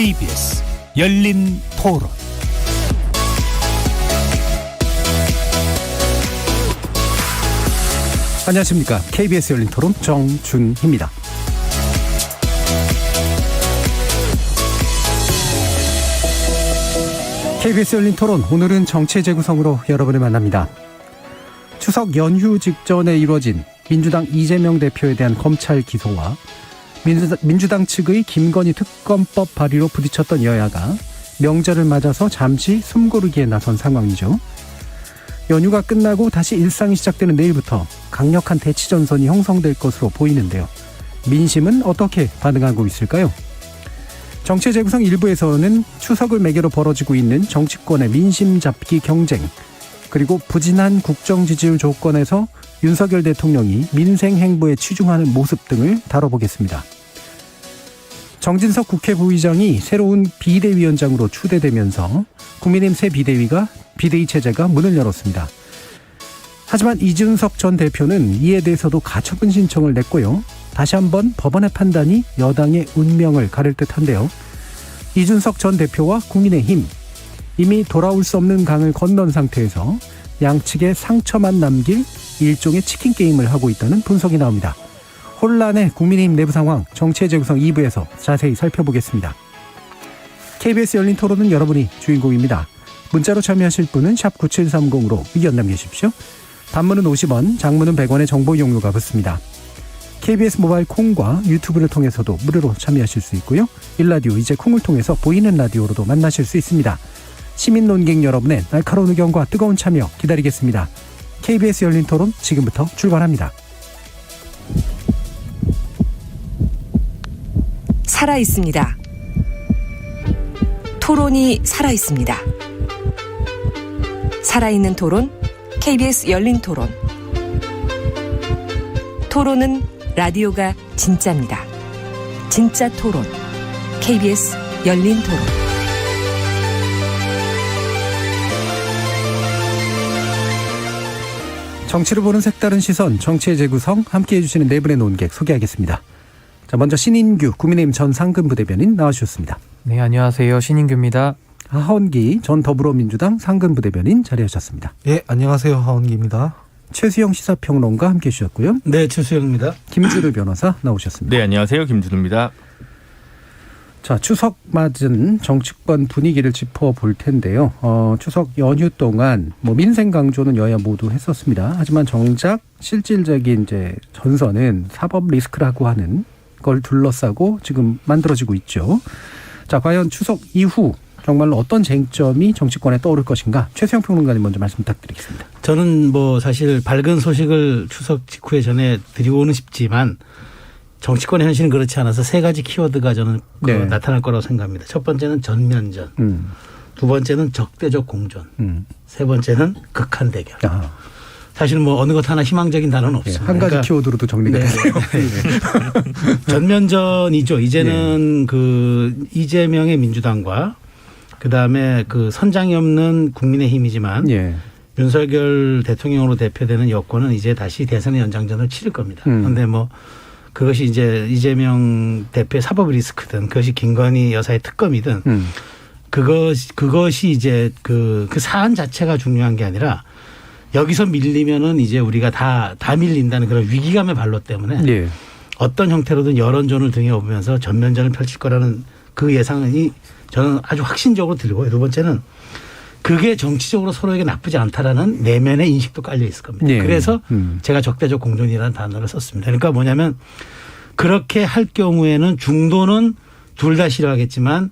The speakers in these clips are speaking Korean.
KBS 열린 토론. 안녕하십니까. KBS 열린 토론 정준희입니다. KBS 열린 토론, 오늘은 정치 재구성으로 여러분을 만납니다. 추석 연휴 직전에 이루어진 민주당 이재명 대표에 대한 검찰 기소와 민주당 측의 김건희 특검법 발의로 부딪혔던 여야가 명절을 맞아서 잠시 숨고르기에 나선 상황이죠. 연휴가 끝나고 다시 일상이 시작되는 내일부터 강력한 대치 전선이 형성될 것으로 보이는데요. 민심은 어떻게 반응하고 있을까요? 정치 재구성 일부에서는 추석을 매개로 벌어지고 있는 정치권의 민심 잡기 경쟁, 그리고 부진한 국정 지지율 조건에서 윤석열 대통령이 민생 행보에 치중하는 모습 등을 다뤄보겠습니다. 정진석 국회 부의장이 새로운 비대위원장으로 추대되면서 국민의힘 새 비대위 체제가 문을 열었습니다. 하지만 이준석 전 대표는 이에 대해서도 가처분 신청을 냈고요. 다시 한번 법원의 판단이 여당의 운명을 가릴 듯한데요. 이준석 전 대표와 국민의힘, 이미 돌아올 수 없는 강을 건넌 상태에서 양측에 상처만 남길 일종의 치킨 게임을 하고 있다는 분석이 나옵니다. 혼란의 국민의힘 내부 상황, 정치 재구성 2부에서 자세히 살펴보겠습니다. KBS 열린 토론은 여러분이 주인공입니다. 문자로 참여하실 분은 샵 9730으로 의견 남겨주십시오. 단문은 50원, 장문은 100원의 정보 이용료가 붙습니다. KBS 모바일 콩과 유튜브를 통해서도 무료로 참여하실 수 있고요. 일라디오, 이제 콩을 통해서 보이는 라디오로도 만나실 수 있습니다. 시민 논객 여러분의 날카로운 의견과 뜨거운 참여 기다리겠습니다. KBS 열린 토론 지금부터 출발합니다. 살아있습니다. 토론이 살아있습니다. 살아있는 토론, KBS 열린 토론. 토론은 라디오가 진짜입니다. 진짜 토론, KBS 열린 토론. 정치를 보는 색다른 시선, 정치의 재구성, 함께해 주시는 네 분의 논객 소개하겠습니다. 자, 먼저 신인규 국민의힘 전 상근부대변인 나와주셨습니다. 네, 안녕하세요. 신인규입니다. 하원기 전 더불어민주당 상근부대변인 자리하셨습니다. 네, 안녕하세요. 하원기입니다. 최수영 시사평론가 함께해 주셨고요. 네, 최수영입니다. 김준우 변호사 나오셨습니다. 네, 안녕하세요. 김준우입니다. 자, 추석 맞은 정치권 분위기를 짚어볼 텐데요. 추석 연휴 동안 민생 강조는 여야 모두 했었습니다. 하지만 정작 실질적인 이제 전선은 사법 리스크라고 하는 걸 둘러싸고 지금 만들어지고 있죠. 자, 과연 추석 이후 정말로 어떤 쟁점이 정치권에 떠오를 것인가? 최수영 평론가님 먼저 말씀 부탁드리겠습니다. 저는 사실 밝은 소식을 추석 직후에 전해드리고는 싶지만 정치권의 현실은 그렇지 않아서 세 가지 키워드가 저는 나타날 거라고 생각합니다. 첫 번째는 전면전, 두 번째는 적대적 공존, 세 번째는 극한 대결. 아. 사실 어느 것 하나 희망적인 단어는 없습니다. 한 가지 키워드로도 정리가 되네요. 전면전이죠. 이제는 이재명의 민주당과 그다음에 선장이 없는 국민의힘이지만 윤석열 대통령으로 대표되는 여권은 이제 다시 대선의 연장전을 치를 겁니다. 그런데 그것이 이제 이재명 대표의 사법 리스크든 그것이 김건희 여사의 특검이든 그것이 이제 그 사안 자체가 중요한 게 아니라 여기서 밀리면은 이제 우리가 다 밀린다는 그런 위기감의 발로 때문에 어떤 형태로든 여론전을 등에 업으면서 전면전을 펼칠 거라는 그 예상이 저는 아주 확신적으로 들고요. 두 번째는 그게 정치적으로 서로에게 나쁘지 않다라는 내면의 인식도 깔려 있을 겁니다. 그래서 제가 적대적 공존이라는 단어를 썼습니다. 그러니까 뭐냐면 그렇게 할 경우에는 중도는 둘 다 싫어하겠지만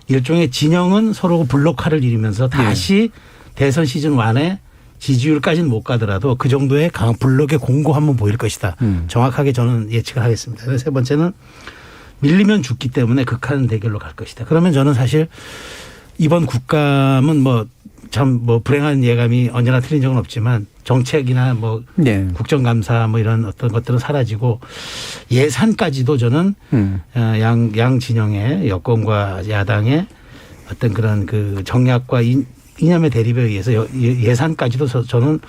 일종의 진영은 서로 블록화를 이루면서 다시 대선 시즌 1에 지지율까지는 못 가더라도 그 정도의 강한 블록의 공고 한번 보일 것이다. 정확하게 저는 예측을 하겠습니다. 그래서 세 번째는 밀리면 죽기 때문에 극한 대결로 갈 것이다. 그러면 저는 사실 이번 국감은 참 불행한 예감이 언제나 틀린 적은 없지만 정책이나 국정감사 이런 어떤 것들은 사라지고 예산까지도 저는 양 진영의 여권과 야당의 어떤 그런 정략과 이념의 대립에 의해서 예산까지도 저는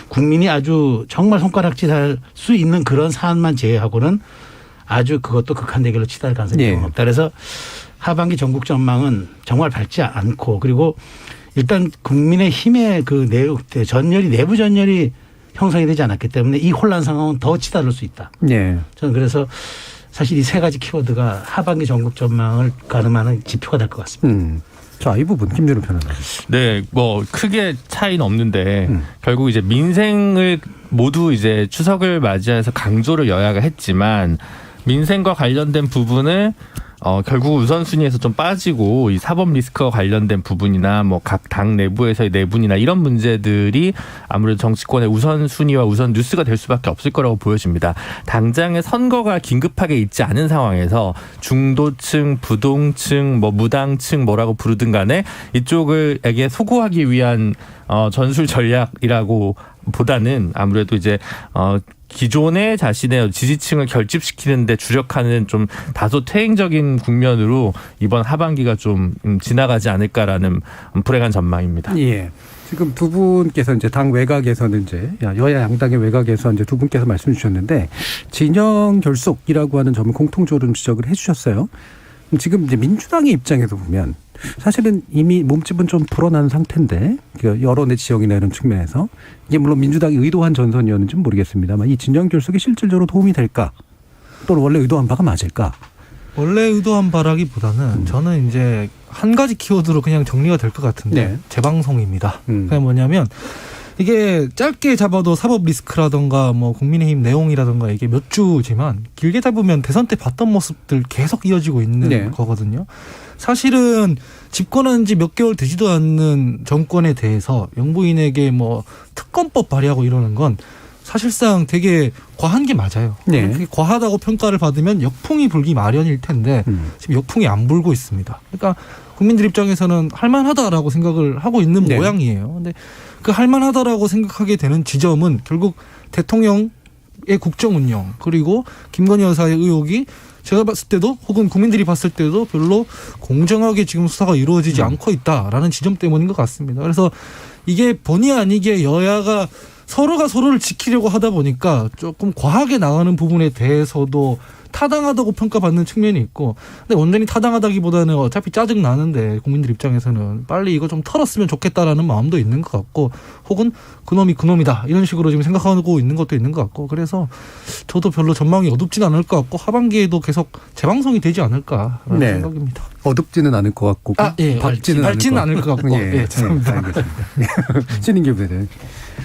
국민이 아주 정말 손가락질할 수 있는 그런 사안만 제외하고는 아주 그것도 극한 대결로 치달을 가능성이 예. 높다. 그래서 하반기 전국 전망은 정말 밝지 않고 그리고 일단 국민의힘의 그 전열이 내부 전열이 형성이 되지 않았기 때문에 이 혼란 상황은 더 치달을 수 있다. 예. 저는 그래서 사실 이 세 가지 키워드가 하반기 전국 전망을 가늠하는 지표가 될 것 같습니다. 자, 이 부분 김준우 변호사. 네, 뭐 크게 차이는 없는데 결국 이제 민생을 모두 이제 추석을 맞이해서 강조를 여야가 했지만 민생과 관련된 부분을 결국 우선순위에서 좀 빠지고 이 사법 리스크와 관련된 부분이나 뭐 각 당 내부에서의 내분이나 이런 문제들이 아무래도 정치권의 우선순위와 우선 뉴스가 될 수밖에 없을 거라고 보여집니다. 당장의 선거가 긴급하게 있지 않은 상황에서 중도층, 부동층, 뭐 무당층 뭐라고 부르든 간에 이쪽을에게 소구하기 위한 전술 전략이라고 보다는 아무래도 이제 기존의 자신의 지지층을 결집시키는데 주력하는 좀 다소 퇴행적인 국면으로 이번 하반기가 좀 지나가지 않을까라는 불행한 전망입니다. 예. 지금 두 분께서 이제 당 외곽에서는 이제 여야 양당의 외곽에서 이제 두 분께서 말씀 주셨는데 진영 결속이라고 하는 점을 공통적으로 지적을 해주셨어요. 지금 이제 민주당의 입장에서 보면 사실은 이미 몸집은 좀 불어난 상태인데 여론의 지형이나 이런 측면에서 이게 물론 민주당이 의도한 전선이었는지는 모르겠습니다만 이 진영 결속이 실질적으로 도움이 될까 또는 원래 의도한 바가 맞을까? 원래 의도한 바라기보다는 저는 이제 한 가지 키워드로 그냥 정리가 될 것 같은데 네. 재방송입니다. 그게 뭐냐면 이게 짧게 잡아도 사법 리스크라든가 뭐 국민의힘 내용이라든가 이게 몇 주지만 길게 잡으면 대선 때 봤던 모습들 계속 이어지고 있는 네. 거거든요. 사실은 집권한 지 몇 개월 되지도 않는 정권에 대해서 영부인에게 뭐 특검법 발의하고 이러는 건 사실상 되게 과한 게 맞아요. 네. 그렇게 과하다고 평가를 받으면 역풍이 불기 마련일 텐데 지금 역풍이 안 불고 있습니다. 그러니까 국민들 입장에서는 할만하다라고 생각을 하고 있는 네. 모양이에요. 근데 그 할만하다라고 생각하게 되는 지점은 결국 대통령의 국정 운영 그리고 김건희 여사의 의혹이 제가 봤을 때도 혹은 국민들이 봤을 때도 별로 공정하게 지금 수사가 이루어지지 않고 있다라는 지점 때문인 것 같습니다. 그래서 이게 본의 아니게 여야가 서로가 서로를 지키려고 하다 보니까 조금 과하게 나가는 부분에 대해서도 타당하다고 평가받는 측면이 있고 근데 온전히 타당하다기보다는 어차피 짜증 나는데 국민들 입장에서는 빨리 이거 좀 털었으면 좋겠다라는 마음도 있는 것 같고 혹은 그놈이 그놈이다 이런 식으로 지금 생각하고 있는 것도 있는 것 같고 그래서 저도 별로 전망이 어둡진 않을 것 같고 하반기에도 계속 재방송이 되지 않을까라는 네. 생각입니다. 어둡지는 않을 것 같고 밝지는 않을 것 같고 예, 죄송합니다. 알겠습니다. 신인규 부대는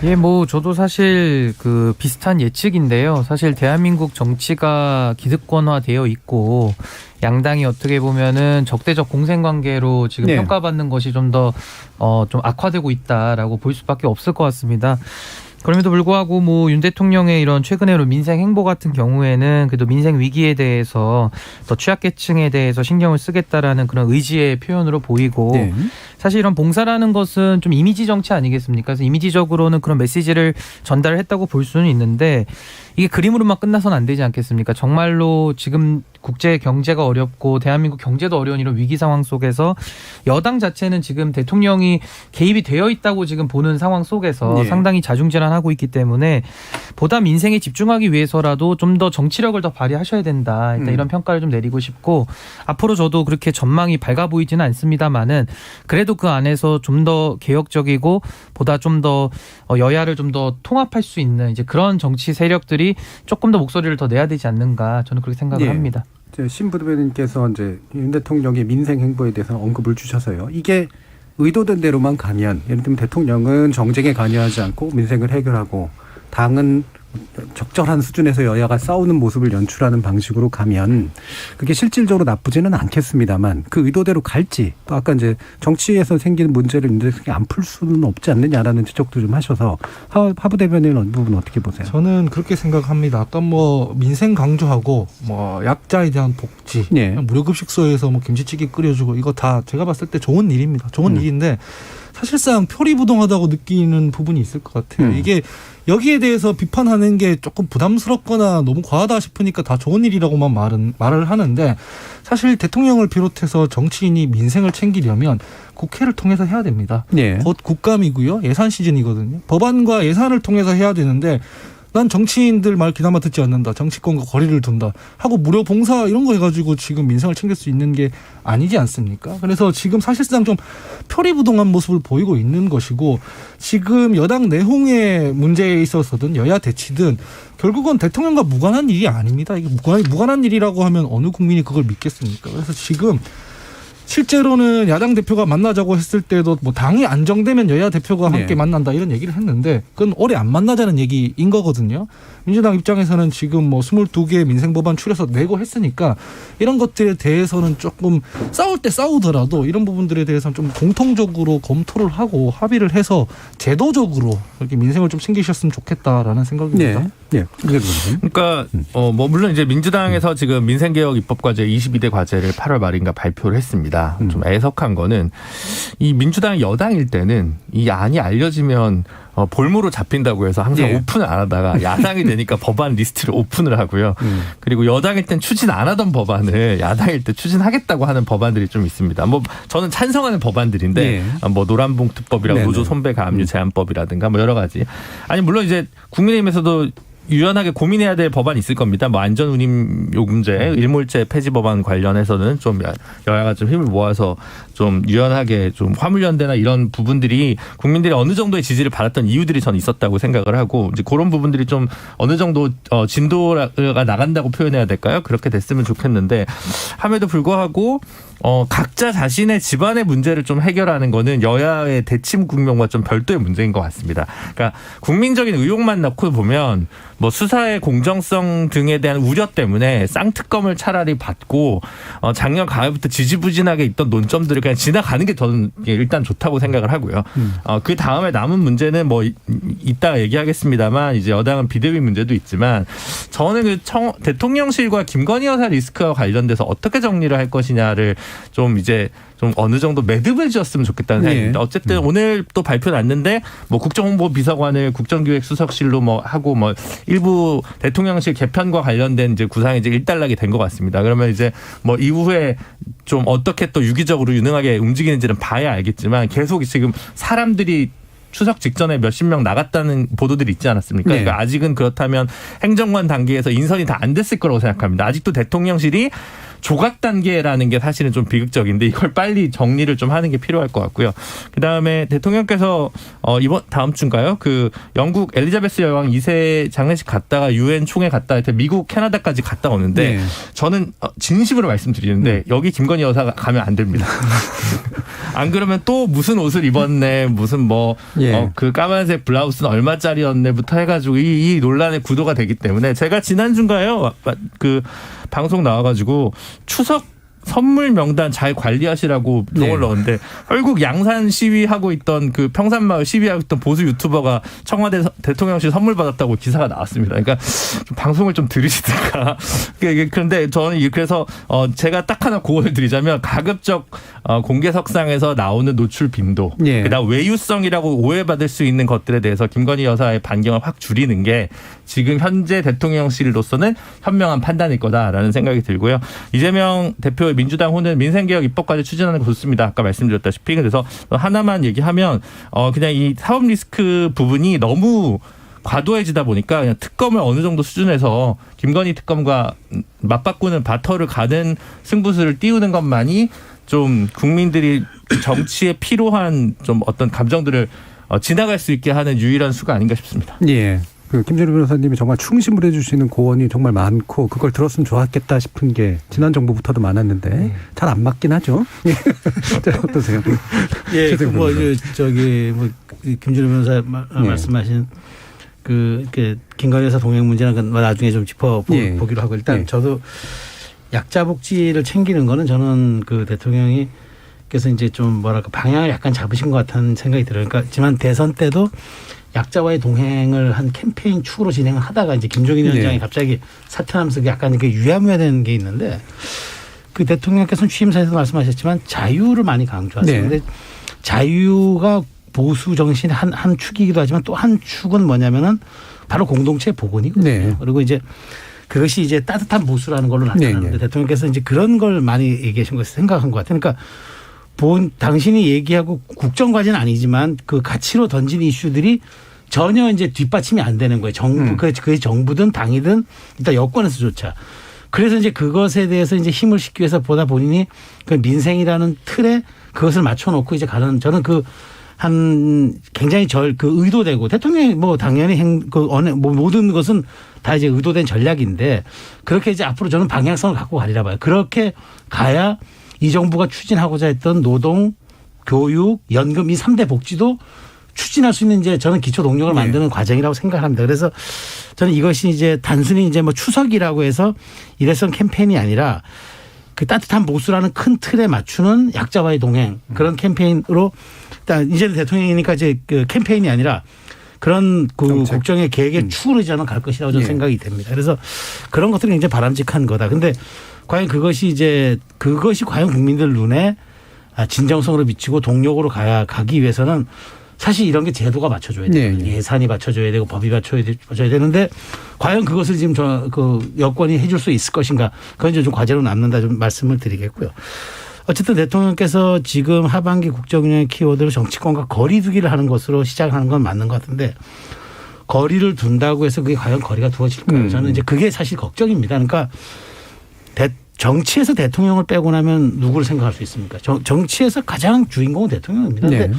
예, 뭐 저도 사실 그 비슷한 예측인데요. 사실 대한민국 정치가 기득권화되어 있고 양당이 어떻게 보면은 적대적 공생관계로 지금 네. 평가받는 것이 좀 더 좀 악화되고 있다라고 볼 수밖에 없을 것 같습니다. 그럼에도 불구하고 뭐 윤 대통령의 이런 최근의 민생 행보 같은 경우에는 그래도 민생 위기에 대해서 더 취약계층에 대해서 신경을 쓰겠다라는 그런 의지의 표현으로 보이고 네. 사실 이런 봉사라는 것은 좀 이미지 정치 아니겠습니까? 그래서 이미지적으로는 그런 메시지를 전달했다고 볼 수는 있는데 이게 그림으로만 끝나서는 안 되지 않겠습니까? 정말로 지금 국제 경제가 어렵고 대한민국 경제도 어려운 이런 위기 상황 속에서 여당 자체는 지금 대통령이 개입이 되어 있다고 지금 보는 상황 속에서 네. 상당히 자중질환하고 있기 때문에 보다 민생에 집중하기 위해서라도 좀 더 정치력을 더 발휘하셔야 된다. 일단 이런 평가를 좀 내리고 싶고 앞으로 저도 그렇게 전망이 밝아 보이지는 않습니다만은 그래도 그 안에서 좀 더 개혁적이고 보다 좀 더 여야를 좀 더 통합할 수 있는 이제 그런 정치 세력들이 조금 더 목소리를 더 내야 되지 않는가 저는 그렇게 생각을 예. 합니다. 신 부대변인께서 이제 윤 대통령의 민생 행보에 대해서 언급을 주셔서요. 이게 의도된 대로만 가면 예를 들면 대통령은 정쟁에 관여하지 않고 민생을 해결하고 당은 적절한 수준에서 여야가 싸우는 모습을 연출하는 방식으로 가면 그게 실질적으로 나쁘지는 않겠습니다만 그 의도대로 갈지 또 아까 이제 정치에서 생기는 문제를 안 풀 수는 없지 않느냐라는 지적도 좀 하셔서 하부 대변인은 이 부분 어떻게 보세요? 저는 그렇게 생각합니다. 아까 뭐 민생 강조하고 뭐 약자에 대한 복지, 네. 무료급식소에서 뭐 김치찌개 끓여주고 이거 다 제가 봤을 때 좋은 일입니다. 좋은 일인데 사실상 표리부동하다고 느끼는 부분이 있을 것 같아요. 이게 여기에 대해서 비판하는 게 조금 부담스럽거나 너무 과하다 싶으니까 다 좋은 일이라고만 말을 하는데 사실 대통령을 비롯해서 정치인이 민생을 챙기려면 국회를 통해서 해야 됩니다. 네. 곧 국감이고요. 예산 시즌이거든요. 법안과 예산을 통해서 해야 되는데 난 정치인들 말 그나마 듣지 않는다. 정치권과 거리를 둔다. 하고 무료 봉사 이런 거 해가지고 지금 민생을 챙길 수 있는 게 아니지 않습니까? 그래서 지금 사실상 좀 표리부동한 모습을 보이고 있는 것이고 지금 여당 내홍의 문제에 있어서든 여야 대치든 결국은 대통령과 무관한 일이 아닙니다. 이게 무관한 일이라고 하면 어느 국민이 그걸 믿겠습니까? 그래서 지금 실제로는 야당 대표가 만나자고 했을 때도 뭐 당이 안정되면 여야 대표가 함께 만난다 이런 얘기를 했는데 그건 오래 안 만나자는 얘기인 거거든요. 민주당 입장에서는 지금 뭐 22개의 민생법안 추려서 내고 했으니까 이런 것들에 대해서는 조금 싸울 때 싸우더라도 이런 부분들에 대해서는 좀 공통적으로 검토를 하고 합의를 해서 제도적으로 이렇게 민생을 좀 챙기셨으면 좋겠다라는 생각입니다. 네. 그러니까 뭐 물론 이제 민주당에서 지금 민생개혁 입법과제 22대 과제를 8월 말인가 발표를 했습니다. 좀 애석한 거는 이 민주당 여당일 때는 이 안이 알려지면 볼모로 잡힌다고 해서 항상 오픈을 안 하다가 야당이 되니까 법안 리스트를 오픈을 하고요. 그리고 여당일 땐 추진 안 하던 법안을 야당일 때 추진하겠다고 하는 법안들이 좀 있습니다. 뭐 저는 찬성하는 법안들인데 뭐 노란봉투법이라고 노조 손배 가압류 제한법이라든가 뭐 여러 가지. 아니 물론 이제 국민의힘에서도 유연하게 고민해야 될 법안이 있을 겁니다. 뭐 안전운임 요금제, 일몰제 폐지 법안 관련해서는 좀 여야가 좀 힘을 모아서 좀 유연하게 좀 화물연대나 이런 부분들이 국민들이 어느 정도의 지지를 받았던 이유들이 저는 있었다고 생각을 하고 이제 그런 부분들이 좀 어느 정도 진도가 나간다고 표현해야 될까요? 그렇게 됐으면 좋겠는데 함에도 불구하고 각자 자신의 집안의 문제를 좀 해결하는 거는 여야의 대침 국면과 좀 별도의 문제인 것 같습니다. 그러니까 국민적인 의혹만 놓고 보면 뭐 수사의 공정성 등에 대한 우려 때문에 쌍특검을 차라리 받고 작년 가을부터 지지부진하게 있던 논점들을 그냥 지나가는 게 저는 일단 좋다고 생각을 하고요. 그 다음에 남은 문제는 뭐 이따가 얘기하겠습니다만 이제 여당은 비대위 문제도 있지만 저는 그 대통령실과 김건희 여사 리스크와 관련돼서 어떻게 정리를 할 것이냐를 좀 이제 좀 어느 정도 매듭을 지었으면 좋겠다는 생각입니다. 어쨌든 오늘 또 발표 났는데 뭐 국정홍보비서관을 국정기획수석실로 뭐 하고 뭐 일부 대통령실 개편과 관련된 이제 구상이 이제 일단락이 된 것 같습니다. 그러면 이제 뭐 이후에 좀 어떻게 또 유기적으로 유능하게 움직이는지는 봐야 알겠지만 계속 지금 사람들이 추석 직전에 몇십 명 나갔다는 보도들이 있지 않았습니까? 그러니까 아직은 그렇다면 행정관 단계에서 인선이 다 안 됐을 거라고 생각합니다. 아직도 대통령실이 조각 단계라는 게 사실은 좀 비극적인데 이걸 빨리 정리를 좀 하는 게 필요할 것 같고요. 그다음에 대통령께서 다음 주인가요? 그 영국 엘리자베스 여왕 2세 장례식 갔다가 유엔 총회 갔다 미국 캐나다까지 갔다 오는데 저는 진심으로 말씀드리는데 여기 김건희 여사가 가면 안 됩니다. 안 그러면 또 무슨 옷을 입었네, 무슨 뭐 그 까만색 블라우스는 얼마짜리였네부터 해가지고 이 논란의 구도가 되기 때문에 제가 지난주인가요? 그 방송 나와가지고 추석 선물 명단 잘 관리하시라고 동을 넣었는데 결국 양산 시위하고 있던 그 평산마을 시위하고 있던 보수 유튜버가 청와대 대통령실 선물 받았다고 기사가 나왔습니다. 그러니까 좀 방송을 좀 들으시든가. 그런데 저는 그래서 제가 딱 하나 고언을 드리자면 가급적 공개석상에서 나오는 노출 빈도, 그다음 외유성이라고 오해받을 수 있는 것들에 대해서 김건희 여사의 반경을 확 줄이는 게 지금 현재 대통령실로서는 현명한 판단일 거다라는 생각이 들고요. 이재명 대표 민주당 호는 민생개혁 입법까지 추진하는 거 좋습니다. 아까 말씀드렸다시피. 그래서 하나만 얘기하면 그냥 이 사법 리스크 부분이 너무 과도해지다 보니까 그냥 특검을 어느 정도 수준에서 김건희 특검과 맞바꾸는 바터를 가는 승부수를 띄우는 것만이 좀 국민들이 정치에 필요한 좀 어떤 감정들을 지나갈 수 있게 하는 유일한 수가 아닌가 싶습니다. 예. 그 김준우 변호사님이 정말 충심을 해주시는 고언이 정말 많고 그걸 들었으면 좋았겠다 싶은 게 지난 정부부터도 많았는데 잘 안 맞긴 하죠. 어떠세요? 예, 뭐 저기 뭐 김준우 변호사 말씀하신 그 김건희 여사 동행 문제는 나중에 좀 짚어보기로 하고 일단 저도 약자 복지를 챙기는 거는 저는 그 대통령이 그래서 이제 좀 뭐랄까 방향을 약간 잡으신 것 같다는 생각이 들어요. 그러니까 지난 대선 때도 약자와의 동행을 한 캠페인 축으로 진행을 하다가 이제 김종인 위원장이 갑자기 사퇴하면서 약간 이렇게 유야무야되는 게 있는데 그 대통령께서는 취임사에서 말씀하셨지만 자유를 많이 강조하세요. 그런데 자유가 보수 정신의 한 축이기도 하지만 또 한 축은 뭐냐면은 바로 공동체 복원이거든요. 그리고 이제 그것이 이제 따뜻한 보수라는 걸로 나타나는데 대통령께서 이제 그런 걸 많이 얘기하신 것을 생각한 것 같아요. 그러니까 당신이 얘기하고 국정과제는 아니지만 그 가치로 던진 이슈들이 전혀 이제 뒷받침이 안 되는 거예요. 정부 그게 정부든 당이든 일단 여권에서조차. 그래서 이제 그것에 대해서 이제 힘을 싣기 위해서 보다 본인이 그 민생이라는 틀에 그것을 맞춰놓고 이제 가는 저는 굉장히 그 의도되고 대통령이 뭐 당연히 모든 것은 다 이제 의도된 전략인데 그렇게 이제 앞으로 저는 방향성을 갖고 가리라 봐요. 그렇게 가야 이 정부가 추진하고자 했던 노동, 교육, 연금 이 3대 복지도 추진할 수 있는 이제 저는 기초 동력을 만드는 과정이라고 생각합니다. 그래서 저는 이것이 이제 단순히 이제 뭐 추석이라고 해서 일회성 캠페인이 아니라 그 따뜻한 보수라는 큰 틀에 맞추는 약자와의 동행 그런 캠페인으로 일단 이제 대통령이니까 이제 그 캠페인이 아니라 그런 그 국정의 계획의 축으로 저는 갈 것이라고 저는 생각이 됩니다. 그래서 그런 것들이 굉장히 바람직한 거다. 근데 과연 그것이 과연 국민들 눈에 진정성으로 비치고 동력으로 가기 위해서는 사실 이런 게 제도가 맞춰줘야 돼요. 예산이 맞춰줘야 되고 법이 맞춰줘야 되는데 과연 그것을 지금 여권이 해줄 수 있을 것인가. 그건 이제 좀 과제로 남는다 좀 말씀을 드리겠고요. 어쨌든 대통령께서 지금 하반기 국정운영의 키워드로 정치권과 거리 두기를 하는 것으로 시작하는 건 맞는 것 같은데 거리를 둔다고 해서 그게 과연 거리가 두어질까요? 저는 이제 그게 사실 걱정입니다. 그러니까 정치에서 대통령을 빼고 나면 누구를 생각할 수 있습니까? 정치에서 가장 주인공은 대통령입니다. 그런데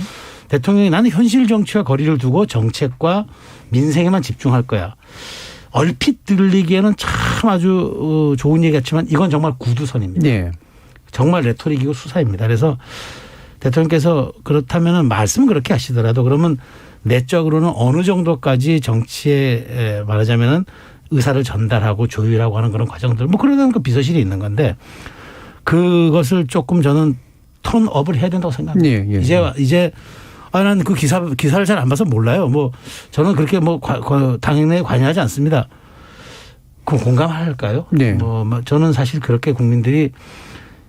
대통령이 나는 현실 정치와 거리를 두고 정책과 민생에만 집중할 거야. 얼핏 들리기에는 참 아주 좋은 얘기 같지만 이건 정말 구두선입니다. 정말 레토릭이고 수사입니다. 그래서 대통령께서 그렇다면 말씀은 그렇게 하시더라도 그러면 내적으로는 어느 정도까지 정치에 말하자면 의사를 전달하고 조율하고 하는 그런 과정들 뭐 그러는 그 비서실이 있는 건데 그것을 조금 저는 턴업을 해야 된다고 생각합니다. 이제 난 그 기사를 잘 안 봐서 몰라요. 뭐 저는 그렇게 뭐 당연히 관여하지 않습니다. 그럼 공감할까요? 뭐 저는 사실 그렇게 국민들이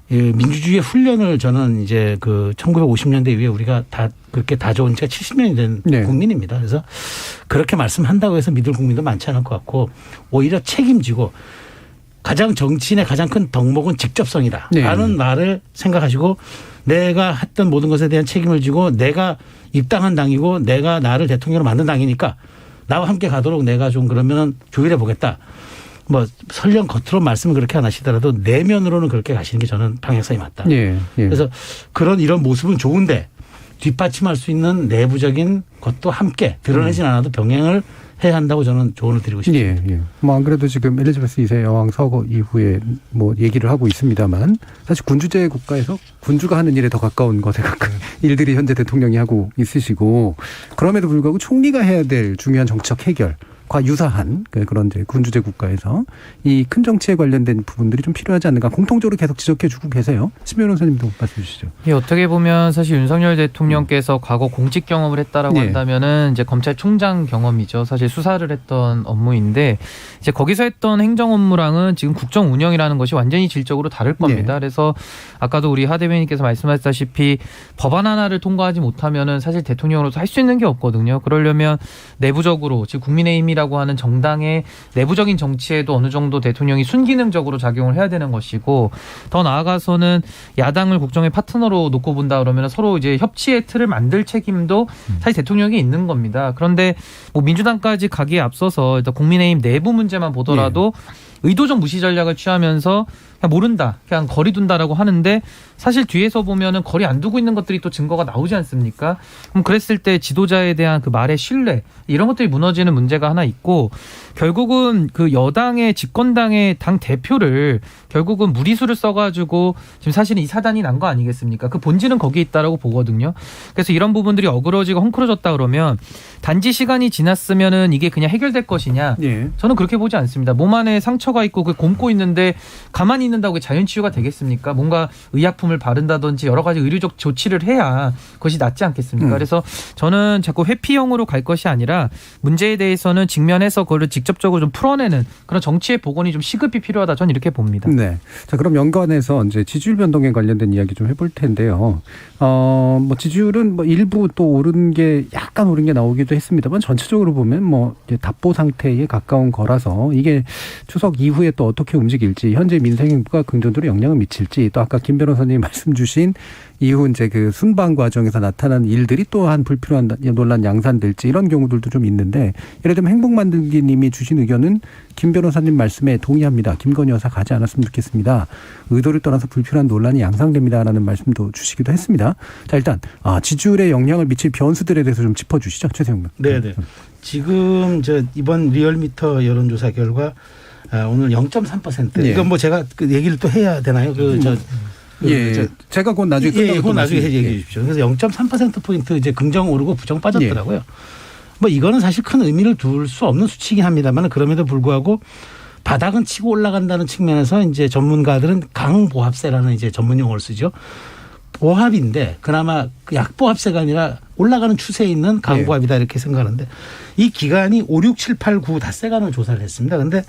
민주주의의 훈련을 저는 이제 그 1950년대 이후에 우리가 다 그렇게 다 좋은 지가 70년이 된 국민입니다. 그래서 그렇게 말씀한다고 해서 믿을 국민도 많지 않을 것 같고 오히려 책임지고 정치인의 가장 큰 덕목은 직접성이다. 라는 말을 생각하시고 내가 했던 모든 것에 대한 책임을 지고 내가 입당한 당이고 내가 나를 대통령으로 만든 당이니까 나와 함께 가도록 내가 좀 그러면 조율해 보겠다. 뭐 설령 겉으로 말씀을 그렇게 안 하시더라도 내면으로는 그렇게 가시는 게 저는 방향성이 맞다. 그래서 이런 모습은 좋은데 뒷받침할 수 있는 내부적인 것도 함께 드러내진 않아도 병행을 해야 한다고 저는 조언을 드리고 싶습니다. 뭐 안 그래도 지금 엘리자베스 2세 여왕 서거 이후에 뭐 얘기를 하고 있습니다만 사실 군주제 국가에서 군주가 하는 일에 더 가까운 것에 가까운 일들이 현재 대통령이 하고 있으시고 그럼에도 불구하고 총리가 해야 될 중요한 정치적 해결 과 유사한 그런 이제 군주제 국가에서 이 큰 정치에 관련된 부분들이 좀 필요하지 않는가 공통적으로 계속 지적해 주고 계세요. 신 변호사님도 말씀해 주시죠. 어떻게 보면 사실 윤석열 대통령께서 과거 공직 경험을 했다라고 한다면은 이제 검찰총장 경험이죠. 사실 수사를 했던 업무인데 이제 거기서 했던 행정 업무랑은 지금 국정 운영이라는 것이 완전히 질적으로 다를 겁니다. 그래서 아까도 우리 하 대변인께서 말씀하셨다시피 법안 하나를 통과하지 못하면은 사실 대통령으로서 할 수 있는 게 없거든요. 그러려면 내부적으로 지금 국민의힘이라 고 하는 정당의 내부적인 정치에도 어느 정도 대통령이 순기능적으로 작용을 해야 되는 것이고 더 나아가서는 야당을 국정의 파트너로 놓고 본다 그러면 서로 이제 협치의 틀을 만들 책임도 사실 대통령이 있는 겁니다. 그런데 뭐 민주당까지 가기에 앞서서 일단 국민의힘 내부 문제만 보더라도 의도적 무시 전략을 취하면서 그냥 모른다, 그냥 거리 둔다라고 하는데 사실 뒤에서 보면은 거리 안 두고 있는 것들이 또 증거가 나오지 않습니까? 그럼 그랬을 때 지도자에 대한 그 말의 신뢰 이런 것들이 무너지는 문제가 하나 있고 결국은 그 여당의 집권당의 당 대표를 결국은 무리수를 써가지고 지금 사실은 이 사단이 난 거 아니겠습니까? 그 본질은 거기에 있다라고 보거든요. 그래서 이런 부분들이 어그러지고 헝클어졌다 그러면 단지 시간이 지났으면은 이게 그냥 해결될 것이냐? 저는 그렇게 보지 않습니다. 몸 안에 상처가 있고 그 곪고 있는데 가만히 있는다고 자연 치유가 되겠습니까? 뭔가 의약품을 바른다든지 여러 가지 의료적 조치를 해야 그것이 낫지 않겠습니까? 그래서 저는 자꾸 회피형으로 갈 것이 아니라 문제에 대해서는 직면해서 그걸 직접적으로 좀 풀어내는 그런 정치의 복원이 좀 시급히 필요하다. 저는 이렇게 봅니다. 자, 그럼 연관해서 이제 지지율 변동에 관련된 이야기 좀 해볼 텐데요. 뭐 지지율은 뭐 일부 또 오른 게 약간 오른 게 나오기도 했습니다만 전체적으로 보면 뭐 이제 답보 상태에 가까운 거라서 이게 추석 이후에 또 어떻게 움직일지, 현재 민생과 긍정적으로 영향을 미칠지, 또 아까 김 변호사님이 말씀 주신 이후 이제 그 순방 과정에서 나타난 일들이 또한 불필요한 논란 양산될지, 이런 경우들도 좀 있는데, 예를 들면 행복만들기님이 주신 의견은 김 변호사님 말씀에 동의합니다. 김건희 여사 가지 않았으면 좋겠습니다. 의도를 떠나서 불필요한 논란이 양상됩니다라는 말씀도 주시기도 했습니다. 자, 일단 지지율에 영향을 미칠 변수들에 대해서 좀 짚어주시죠, 최세용 의원. 네네. 지금 이번 리얼미터 여론조사 결과 오늘 0.3%. 이건 뭐 제가 그 얘기를 또 해야 되나요? 제가 그건 나중에 그건 나중에 얘기해 주십시오. 그래서 0.3%포인트 이제 긍정 오르고 부정 빠졌더라고요. 뭐 이거는 사실 큰 의미를 둘 수 없는 수치이긴 합니다만, 그럼에도 불구하고 바닥은 치고 올라간다는 측면에서 이제 전문가들은 강보합세라는 이제 전문 용어를 쓰죠. 보합인데 그나마 약보합세가 아니라 올라가는 추세에 있는 강보합이다 이렇게 생각하는데, 이 기간이 5, 6, 7, 8, 9 닷새간을 조사를 했습니다. 그런데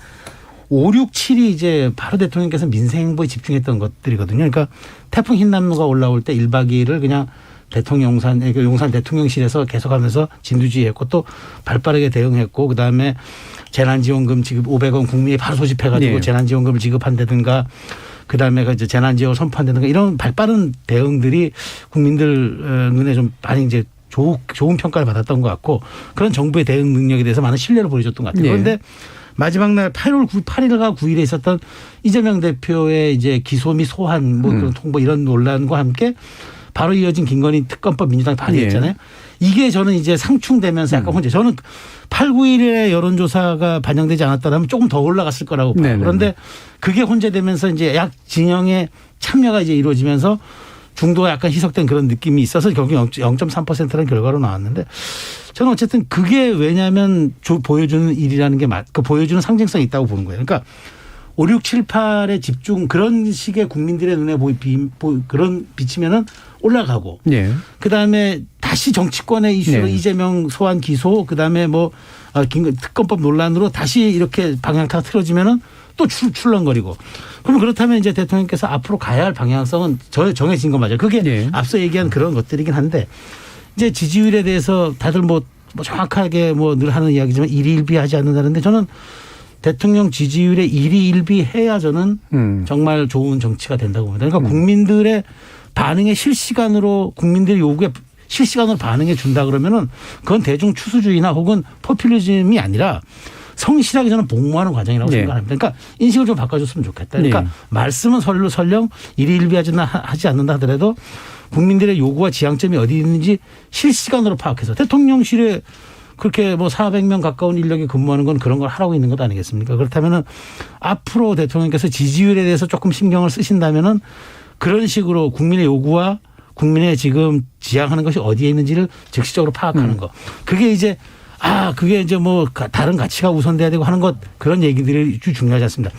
5, 6, 7이 이제 바로 대통령께서 민생 행보에 집중했던 것들이거든요. 그러니까 태풍 흰남노가 올라올 때 1박 2일을 그냥 대통령 용산 대통령실에서 계속하면서 진두지휘했고, 또 발빠르게 대응했고, 그다음에 재난지원금 지급 500원 국민이 바로 소집해가지고 재난지원금을 지급한다든가, 그다음에 이제 재난지원을 선포한다든가, 이런 발빠른 대응들이 국민들 눈에 좀 많이 이제 좋은 평가를 받았던 것 같고, 그런 정부의 대응 능력에 대해서 많은 신뢰를 보여줬던 것 같아요. 그런데 마지막 날 8일과 9일에 있었던 이재명 대표의 이제 기소 및 소환 뭐 그런 통보 이런 논란과 함께 바로 이어진 김건희 특검법 민주당이 발의했잖아요. 이게 저는 이제 상충되면서 약간 혼재. 저는 8, 9일에 여론조사가 반영되지 않았다면 조금 더 올라갔을 거라고 봐요. 그런데 그게 혼재되면서 이제 약 진영의 참여가 이제 이루어지면서 중도가 약간 희석된 그런 느낌이 있어서 결국 0.3%라는 결과로 나왔는데, 저는 어쨌든 그게 왜냐하면 보여주는 일이라는 게 보여주는 상징성이 있다고 보는 거예요. 그러니까 5, 6, 7, 8에 집중, 그런 식의 국민들의 눈에 그런 비치면은 올라가고, 그다음에 다시 정치권의 이슈로 이재명 소환 기소, 그다음에 뭐 특검법 논란으로 다시 이렇게 방향타가 틀어지면은 또 출렁거리고. 그럼 그렇다면 이제 대통령께서 앞으로 가야 할 방향성은 정해진 거 맞아요. 그게 앞서 얘기한 그런 것들이긴 한데, 이제 지지율에 대해서 다들 뭐 정확하게 뭐 늘 하는 이야기지만 일희일비하지 않는다는데, 저는 대통령 지지율에 일희일비해야 저는 정말 좋은 정치가 된다고 봅니다. 그러니까 국민들의 반응에 실시간으로, 국민들의 요구에 실시간으로 반응해 준다 그러면은 그건 대중 추수주의나 혹은 포퓰리즘이 아니라 성실하게 저는 복무하는 과정이라고 생각합니다. 그러니까 인식을 좀 바꿔줬으면 좋겠다. 그러니까 말씀은 설령 일희일비하지 않는다 하더라도 국민들의 요구와 지향점이 어디 있는지 실시간으로 파악해서, 대통령실에 그렇게 뭐 400명 가까운 인력이 근무하는 건 그런 걸 하라고 있는 것 아니겠습니까? 그렇다면은 앞으로 대통령께서 지지율에 대해서 조금 신경을 쓰신다면은 그런 식으로 국민의 요구와 국민의 지금 지향하는 것이 어디에 있는지를 즉시적으로 파악하는 거. 그게 이제 그게 이제 뭐 다른 가치가 우선돼야 되고 하는 것, 그런 얘기들이 중요하지 않습니다.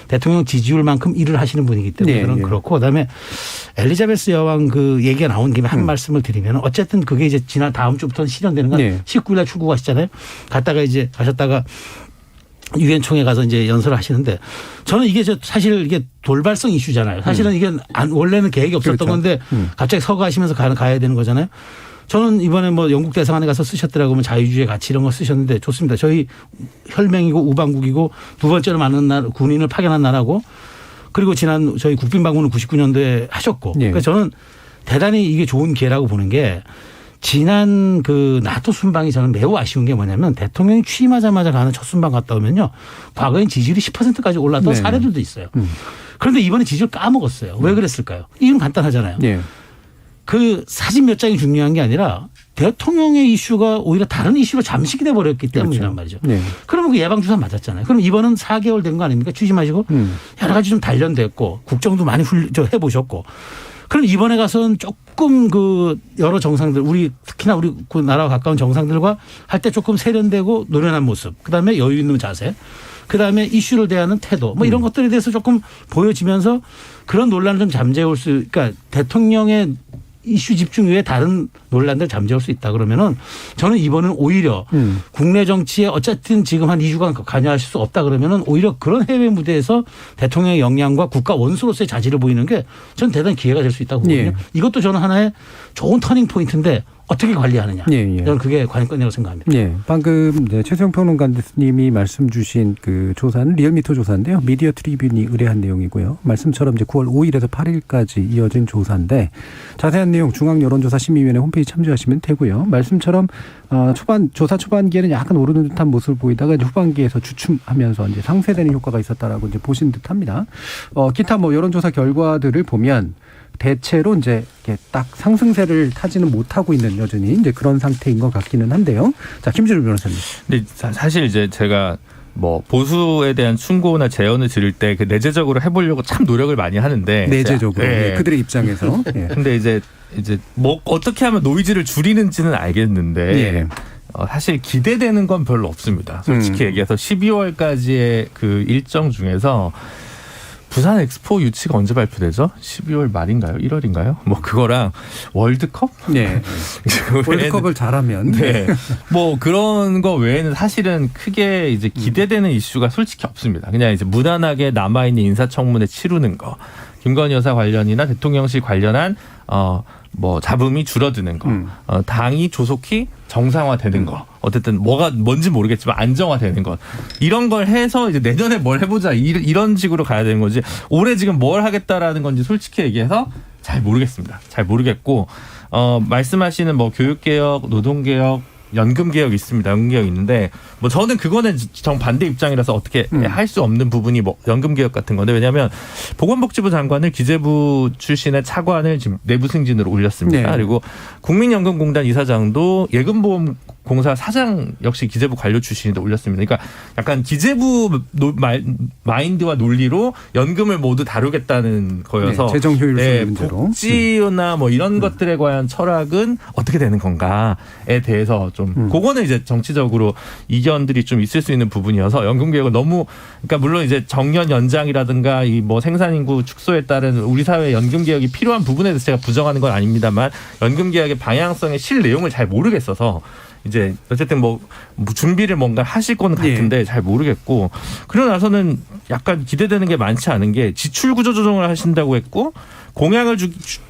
대통령 지지율만큼 일을 하시는 분이기 때문에 저는 그렇고, 그다음에 엘리자베스 여왕 그 얘기가 나온 김에 한 말씀을 드리면, 어쨌든 그게 이제 지난 다음 주부터는 실현되는 건 19일날 출국하시잖아요. 가셨다가 유엔 총회 가서 이제 연설을 하시는데, 저는 이게 사실 이게 돌발성 이슈잖아요. 사실은 이게 원래는 계획이 없었던 건데 갑자기 서거하시면서 가야 되는 거잖아요. 저는 이번에 뭐 영국 대사관에 가서 쓰셨더라고요. 뭐 자유주의 가치 이런 거 쓰셨는데 좋습니다. 저희 혈맹이고 우방국이고 두 번째로 많은 나라, 군인을 파견한 나라고, 그리고 지난 저희 국빈 방문을 99년도에 하셨고, 그러니까 저는 대단히 이게 좋은 기회라고 보는 게, 지난 그 나토 순방이 저는 매우 아쉬운 게 뭐냐면, 대통령이 취임하자마자 가는 첫 순방 갔다 오면요, 과거엔 지지율이 10%까지 올랐던 사례들도 있어요. 그런데 이번에 지지율 까먹었어요. 왜 그랬을까요? 이유는 간단하잖아요. 그 사진 몇 장이 중요한 게 아니라 대통령의 이슈가 오히려 다른 이슈로 잠식이 돼 버렸기 때문이란 말이죠. 그러면 그 예방주사 맞았잖아요. 그럼 이번은 4개월 된 거 아닙니까? 취임하시고 여러 가지 좀 단련됐고 국정도 많이 해보셨고, 그럼 이번에 가서는 조금 그 여러 정상들, 특히나 우리 그 나라와 가까운 정상들과 할 때 조금 세련되고 노련한 모습, 그다음에 여유 있는 자세, 그다음에 이슈를 대하는 태도, 뭐 이런 것들에 대해서 조금 보여지면서 그런 논란을 좀 잠재울 수, 그러니까 대통령의 이슈 집중 외에 다른 논란들 잠재울 수 있다 그러면은, 저는 이번은 오히려 국내 정치에 어쨌든 지금 한 2주간 관여하실 수 없다 그러면은 오히려 그런 해외 무대에서 대통령의 역량과 국가 원수로서의 자질을 보이는 게 저는 대단히 기회가 될 수 있다고 보거든요. 이것도 저는 하나의 좋은 터닝 포인트인데 어떻게 관리하느냐. 예, 예. 저는 그게 관건이라고 생각합니다. 예, 방금 최수영 평론가님이 말씀 주신 그 조사는 리얼미터 조사인데요. 미디어 트리뷴이 의뢰한 내용이고요. 말씀처럼 이제 9월 5일에서 8일까지 이어진 조사인데 자세한 내용 중앙여론조사심의위원회 홈페이지 참조하시면 되고요. 말씀처럼 조사 초반기에는 약간 오르는 듯한 모습을 보이다가 이제 후반기에서 주춤하면서 이제 상쇄되는 효과가 있었다라고 이제 보신 듯합니다. 기타 뭐 여론조사 결과들을 보면. 대체로 이제 이렇게 딱 상승세를 타지는 못하고 있는 여전히 이제 그런 상태인 것 같기는 한데요. 자, 김준우 변호사님. 근데 사실 이제 제가 뭐 보수에 대한 충고나 제언을 들을 때 그 내재적으로 해보려고 참 노력을 많이 하는데 내재적으로 예. 그들의 입장에서. 예. 근데 이제 뭐 어떻게 하면 노이즈를 줄이는지는 알겠는데 예. 사실 기대되는 건 별로 없습니다. 솔직히 얘기해서 12월까지의 그 일정 중에서 부산 엑스포 유치가 언제 발표되죠? 12월 말인가요? 1월인가요? 뭐 그거랑 월드컵? 네. 월드컵을 잘하면. 네. 뭐 그런 거 외에는 사실은 크게 이제 기대되는 이슈가 솔직히 없습니다. 그냥 이제 무난하게 남아있는 인사청문회 치르는 거. 김건희 여사 관련이나 대통령실 관련한 뭐 잡음이 줄어드는 거, 당이 조속히 정상화되는 거, 어쨌든 뭔지 모르겠지만 안정화되는 것, 이런 걸 해서 이제 내년에 뭘 해보자 이런 식으로 가야 되는 거지. 올해 지금 뭘 하겠다라는 건지 솔직히 얘기해서 잘 모르겠습니다. 잘 모르겠고 말씀하시는 뭐 교육개혁, 노동개혁, 연금개혁 있습니다. 연금개혁 있는데 뭐 저는 그거는 정반대 입장이라서 어떻게 할 수 없는 부분이 뭐 연금개혁 같은 건데, 왜냐하면 보건복지부 장관을 기재부 출신의 차관을 지금 내부 승진으로 올렸습니다. 네. 그리고 국민연금공단 이사장도 예금보험공사 사장 역시 기재부 관료 출신인데 올렸습니다. 그러니까 약간 기재부 마인드와 논리로 연금을 모두 다루겠다는 거여서 네, 재정 효율성 문제로. 복지나 뭐 이런 것들에 관한 철학은 어떻게 되는 건가에 대해서 좀 그거는 이제 정치적으로 이견들이 좀 있을 수 있는 부분이어서 연금개혁을 너무, 그러니까 물론 이제 정년 연장이라든가 이 뭐 생산인구 축소에 따른 우리 사회 연금개혁이 필요한 부분에 대해서 제가 부정하는 건 아닙니다만 연금개혁의 방향성의 실 내용을 잘 모르겠어서 이제 어쨌든 뭐 준비를 뭔가 하실 거는 같은데 잘 모르겠고, 그러고 나서는 약간 기대되는 게 많지 않은 게 지출 구조 조정을 하신다고 했고 공약을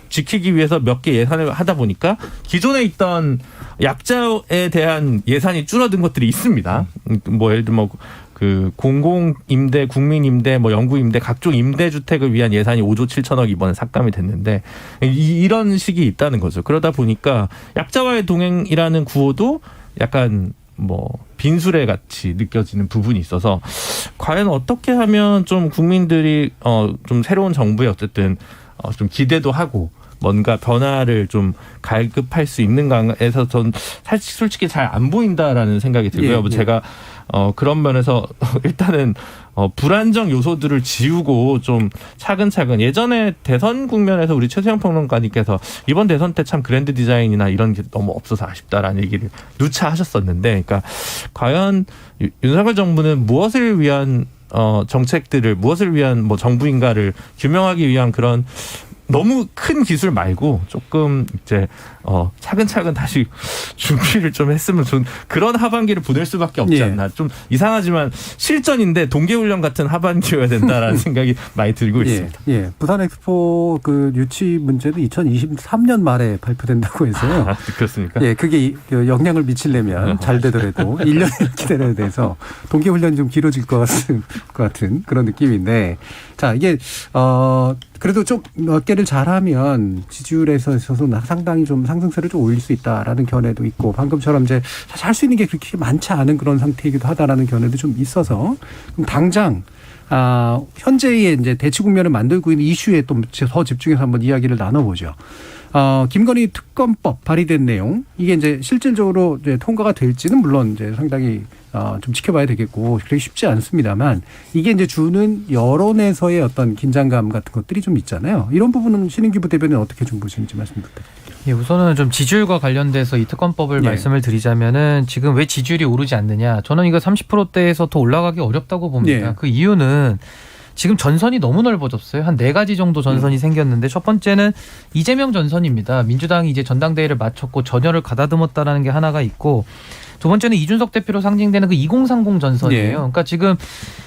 지키기 위해서 몇 개 예산을 하다 보니까 기존에 있던 약자에 대한 예산이 줄어든 것들이 있습니다. 뭐 예를 들면 그 공공임대, 국민임대, 뭐 영구임대 각종 임대주택을 위한 예산이 5조 7천억 이번에 삭감이 됐는데 이런 식이 있다는 거죠. 그러다 보니까 약자와의 동행이라는 구호도 약간 뭐 빈수레 같이 느껴지는 부분이 있어서 과연 어떻게 하면 좀 국민들이 좀 새로운 정부에 어쨌든 좀 기대도 하고 뭔가 변화를 좀 갈급할 수 있는가에서 전 솔직히 잘 안 보인다라는 생각이 들고요. 예. 제가 그런 면에서 일단은 불안정 요소들을 지우고 좀 차근차근, 예전에 대선 국면에서 우리 최수영 평론가님께서 이번 대선 때 참 그랜드 디자인이나 이런 게 너무 없어서 아쉽다라는 얘기를 누차 하셨었는데, 그러니까 과연 윤석열 정부는 무엇을 위한 정책들을, 무엇을 위한 뭐 정부인가를 규명하기 위한 그런 너무 큰 기술 말고 조금 이제 차근차근 다시 준비를 좀 했으면 좀 그런 하반기를 보낼 수밖에 없지 않나. 좀 이상하지만 실전인데 동계훈련 같은 하반기여야 된다라는 생각이 많이 들고 있습니다. 예. 부산 엑스포 그 유치 문제도 2023년 말에 발표된다고 해서요. 그렇습니까? 예, 그게 영향을 미치려면 잘 되더라도 1년을 기다려야 돼서 동계훈련이 좀 길어질 것 같은 그런 느낌인데, 자, 이게 그래도 좀 몇 개를 잘하면 지지율에서 있어서 상당히 좀 상승세를 좀 올릴 수 있다라는 견해도 있고, 방금처럼 이제 사실 할 수 있는 게 그렇게 많지 않은 그런 상태이기도 하다라는 견해도 좀 있어서, 그럼 당장 현재의 이제 대치 국면을 만들고 있는 이슈에 또 더 집중해서 한번 이야기를 나눠보죠. 김건희 특검법 발의된 내용, 이게 이제 실질적으로 이제 통과가 될지는 물론 이제 상당히 좀 지켜봐야 되겠고 그렇게 쉽지 않습니다만, 이게 이제 주는 여론에서의 어떤 긴장감 같은 것들이 좀 있잖아요. 이런 부분은 신인기 부대변인 어떻게 좀 보시는지 말씀 부탁드립니다. 예, 우선은 좀 지지율과 관련돼서 이 특검법을 말씀을 드리자면은 지금 왜 지지율이 오르지 않느냐. 저는 이거 30%대에서 더 올라가기 어렵다고 봅니다. 그 이유는 지금 전선이 너무 넓어졌어요. 한 4가지 정도 전선이 생겼는데, 첫 번째는 이재명 전선입니다. 민주당이 이제 전당대회를 마쳤고 전열을 가다듬었다라는 게 하나가 있고, 두 번째는 이준석 대표로 상징되는 그 2030 전선이에요. 예. 그러니까 지금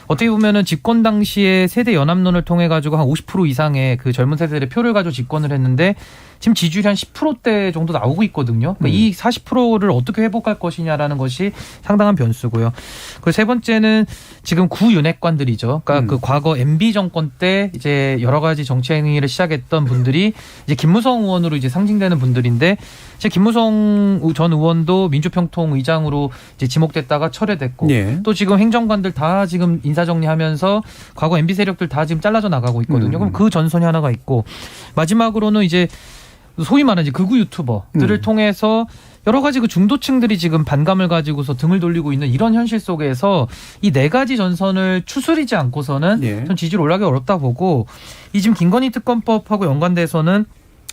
어떻게 보면은 집권 당시에 세대 연합론을 통해 가지고 한 50% 이상의 그 젊은 세대들의 표를 가지고 집권을 했는데 지금 지지율이 한 10%대 정도 나오고 있거든요. 그러니까 이 40%를 어떻게 회복할 것이냐라는 것이 상당한 변수고요. 그리고 세 번째는 지금 구윤핵관들이죠. 그러니까 그 과거 MB 정권 때 이제 여러 가지 정치 행위를 시작했던 분들이 이제 김무성 의원으로 이제 상징되는 분들인데 이제 김무성 전 의원도 민주평통 의장으로 이제 지목됐다가 철회됐고 예. 또 지금 행정관들 다 지금 인사정리하면서 과거 MB 세력들 다 지금 잘라져 나가고 있거든요. 그럼 그 전선이 하나가 있고 마지막으로는 이제 소위 말하는 이제 극우 유튜버들을 통해서 여러 가지 그 중도층들이 지금 반감을 가지고서 등을 돌리고 있는 이런 현실 속에서 이 네 가지 전선을 추스리지 않고서는 예. 전 지지를 올라가기 어렵다 보고 이 지금 김건희 특검법하고 연관돼서는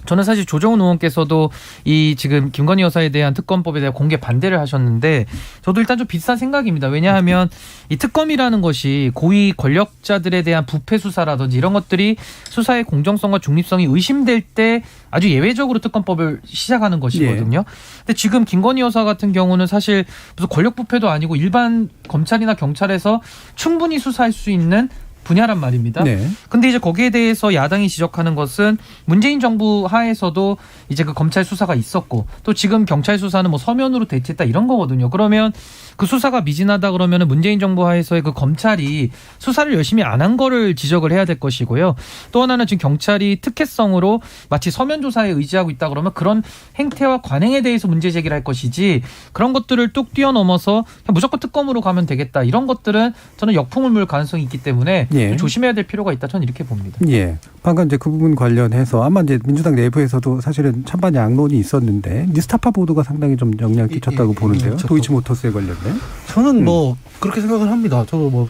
저는 사실 조정훈 의원께서도 이 지금 김건희 여사에 대한 특검법에 대한 공개 반대를 하셨는데 저도 일단 좀 비슷한 생각입니다. 왜냐하면 이 특검이라는 것이 고위 권력자들에 대한 부패 수사라든지 이런 것들이 수사의 공정성과 중립성이 의심될 때 아주 예외적으로 특검법을 시작하는 것이거든요. 근데 지금 김건희 여사 같은 경우는 사실 무슨 권력 부패도 아니고 일반 검찰이나 경찰에서 충분히 수사할 수 있는 분야란 말입니다. 네. 근데 이제 거기에 대해서 야당이 지적하는 것은 문재인 정부 하에서도 이제 그 검찰 수사가 있었고 또 지금 경찰 수사는 뭐 서면으로 대체했다 이런 거거든요. 그러면 그 수사가 미진하다 그러면은 문재인 정부 하에서의 그 검찰이 수사를 열심히 안 한 거를 지적을 해야 될 것이고요. 또 하나는 지금 경찰이 특혜성으로 마치 서면 조사에 의지하고 있다 그러면 그런 행태와 관행에 대해서 문제 제기를 할 것이지 그런 것들을 뚝 뛰어넘어서 그냥 무조건 특검으로 가면 되겠다. 이런 것들은 저는 역풍을 물 가능성이 있기 때문에 예. 좀 조심해야 될 필요가 있다. 저는 이렇게 봅니다. 예. 방금 이제 그 부분 관련해서 아마 이제 민주당 내부에서도 사실은 찬반 양론이 있었는데 뉴스타파 보도가 상당히 좀 영향을 끼쳤다고 보는데요. 도이치모터스에 관련된. 저는 뭐 그렇게 생각을 합니다. 저도 뭐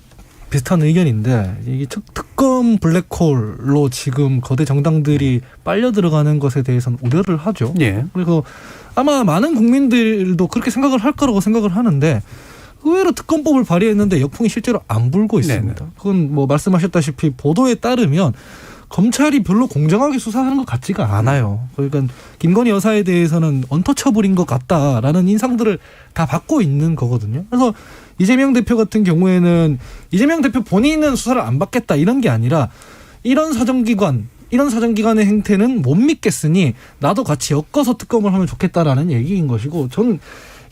비슷한 의견인데 이게 특검 블랙홀로 지금 거대 정당들이 빨려 들어가는 것에 대해서는 우려를 하죠. 예. 그리고 아마 많은 국민들도 그렇게 생각을 할 거라고 생각을 하는데 의외로 특검법을 발의했는데 역풍이 실제로 안 불고 있습니다. 네네. 그건 뭐 말씀하셨다시피 보도에 따르면 검찰이 별로 공정하게 수사하는 것 같지가 않아요. 그러니까 김건희 여사에 대해서는 언터처블인 것 같다라는 인상들을 다 받고 있는 거거든요. 그래서 이재명 대표 같은 경우에는 이재명 대표 본인은 수사를 안 받겠다 이런 게 아니라 이런 사정기관의 행태는 못 믿겠으니 나도 같이 엮어서 특검을 하면 좋겠다라는 얘기인 것이고 저는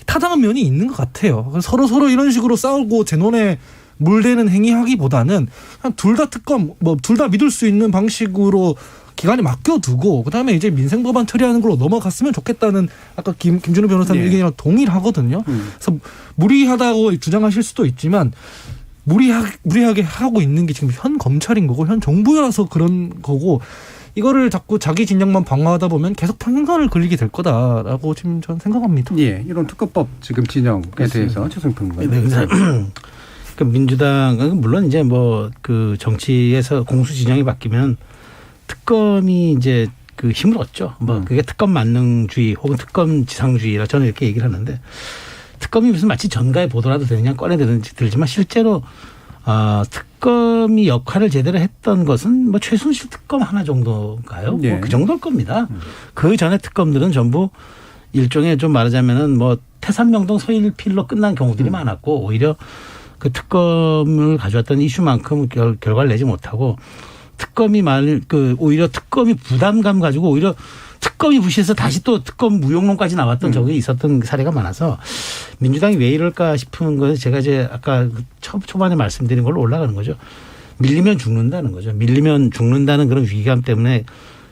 타당한 면이 있는 것 같아요. 서로 이런 식으로 싸우고 재논에 물대는 행위하기보다는 둘 다 특검, 뭐 둘 다 믿을 수 있는 방식으로 기간에 맡겨두고 그다음에 이제 민생 법안 처리하는 걸로 넘어갔으면 좋겠다는 아까 김준우 변호사님 예. 의견이랑 동일하거든요. 그래서 무리하다고 주장하실 수도 있지만 무리하게 하고 있는 게 지금 현 검찰인 거고 현 정부라서 그런 거고 이거를 자꾸 자기 진영만 방어하다 보면 계속 평행선을 그리게 될 거다라고 지금 저는 생각합니다. 예. 이런 특검법 지금 진영에 대해서 최승 평론가. 네. 그 민주당 물론 이제 뭐 그 정치에서 공수 진영이 바뀌면 특검이 이제 그 힘을 얻죠. 뭐 그게 특검 만능주의 혹은 특검 지상주의라 저는 이렇게 얘기를 하는데 특검이 무슨 마치 전가의 보도라도 되느냐 꺼내드는지 들지만 실제로 특검이 역할을 제대로 했던 것은 뭐 최순실 특검 하나 정도인가요? 예. 뭐 그 정도일 겁니다. 그 전에 특검들은 전부 일종의 좀 말하자면은 뭐 태산명동 서일필로 끝난 경우들이 많았고 오히려 그 특검을 가져왔던 이슈만큼 결과를 내지 못하고 특검이 오히려 특검이 부담감 가지고 오히려 특검이 부실해서 다시 또 특검 무용론까지 나왔던 적이 있었던 사례가 많아서 민주당이 왜 이럴까 싶은 것은 제가 이제 아까 초반에 말씀드린 걸로 올라가는 거죠. 밀리면 죽는다는 거죠. 밀리면 죽는다는 그런 위기감 때문에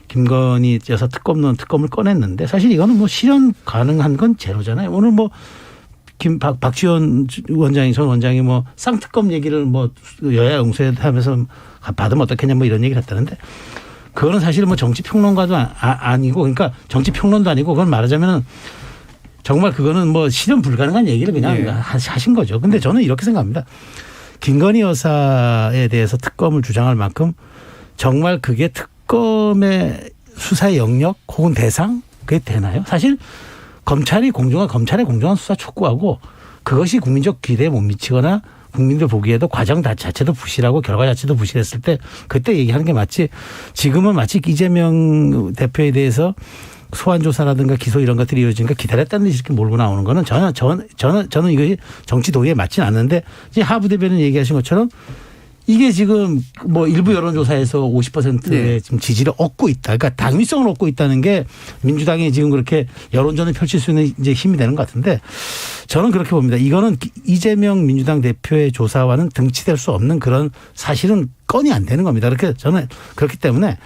김건희 여사 특검을 꺼냈는데 사실 이거는 뭐 실현 가능한 건 제로잖아요. 오늘 뭐 박지원 전 원장이 뭐 쌍특검 얘기를 뭐 여야 응수하면서 받으면 어떻겠냐 뭐 이런 얘기를 했다는데 그거는 사실 뭐 정치평론가도 아니고 그러니까 정치평론도 아니고 그건 말하자면은 정말 그거는 뭐 실현 불가능한 얘기를 그냥 예. 하신 거죠. 근데 저는 이렇게 생각합니다. 김건희 여사에 대해서 특검을 주장할 만큼 정말 그게 특검의 수사의 영역 혹은 대상 그게 되나요? 사실 검찰의 공정한 수사 촉구하고 그것이 국민적 기대에 못 미치거나 국민들 보기에도 과정 자체도 부실하고 결과 자체도 부실했을 때 그때 얘기하는 게 맞지 지금은 마치 이재명 대표에 대해서 소환 조사라든가 기소 이런 것들이 이루어지니까 기다렸다는 듯이 이렇게 몰고 나오는 거는 저는 이것이 정치 도의에 맞지는 않는데 이제 하부 대변인 얘기하신 것처럼 이게 지금 뭐 일부 여론조사에서 50%의 지금 지지를 얻고 있다. 그러니까 당위성을 얻고 있다는 게 민주당이 지금 그렇게 여론전을 펼칠 수 있는 이제 힘이 되는 것 같은데 저는 그렇게 봅니다. 이거는 이재명 민주당 대표의 조사와는 등치될 수 없는 그런 사실은 건이 안 되는 겁니다. 그렇게 저는 그렇기 때문에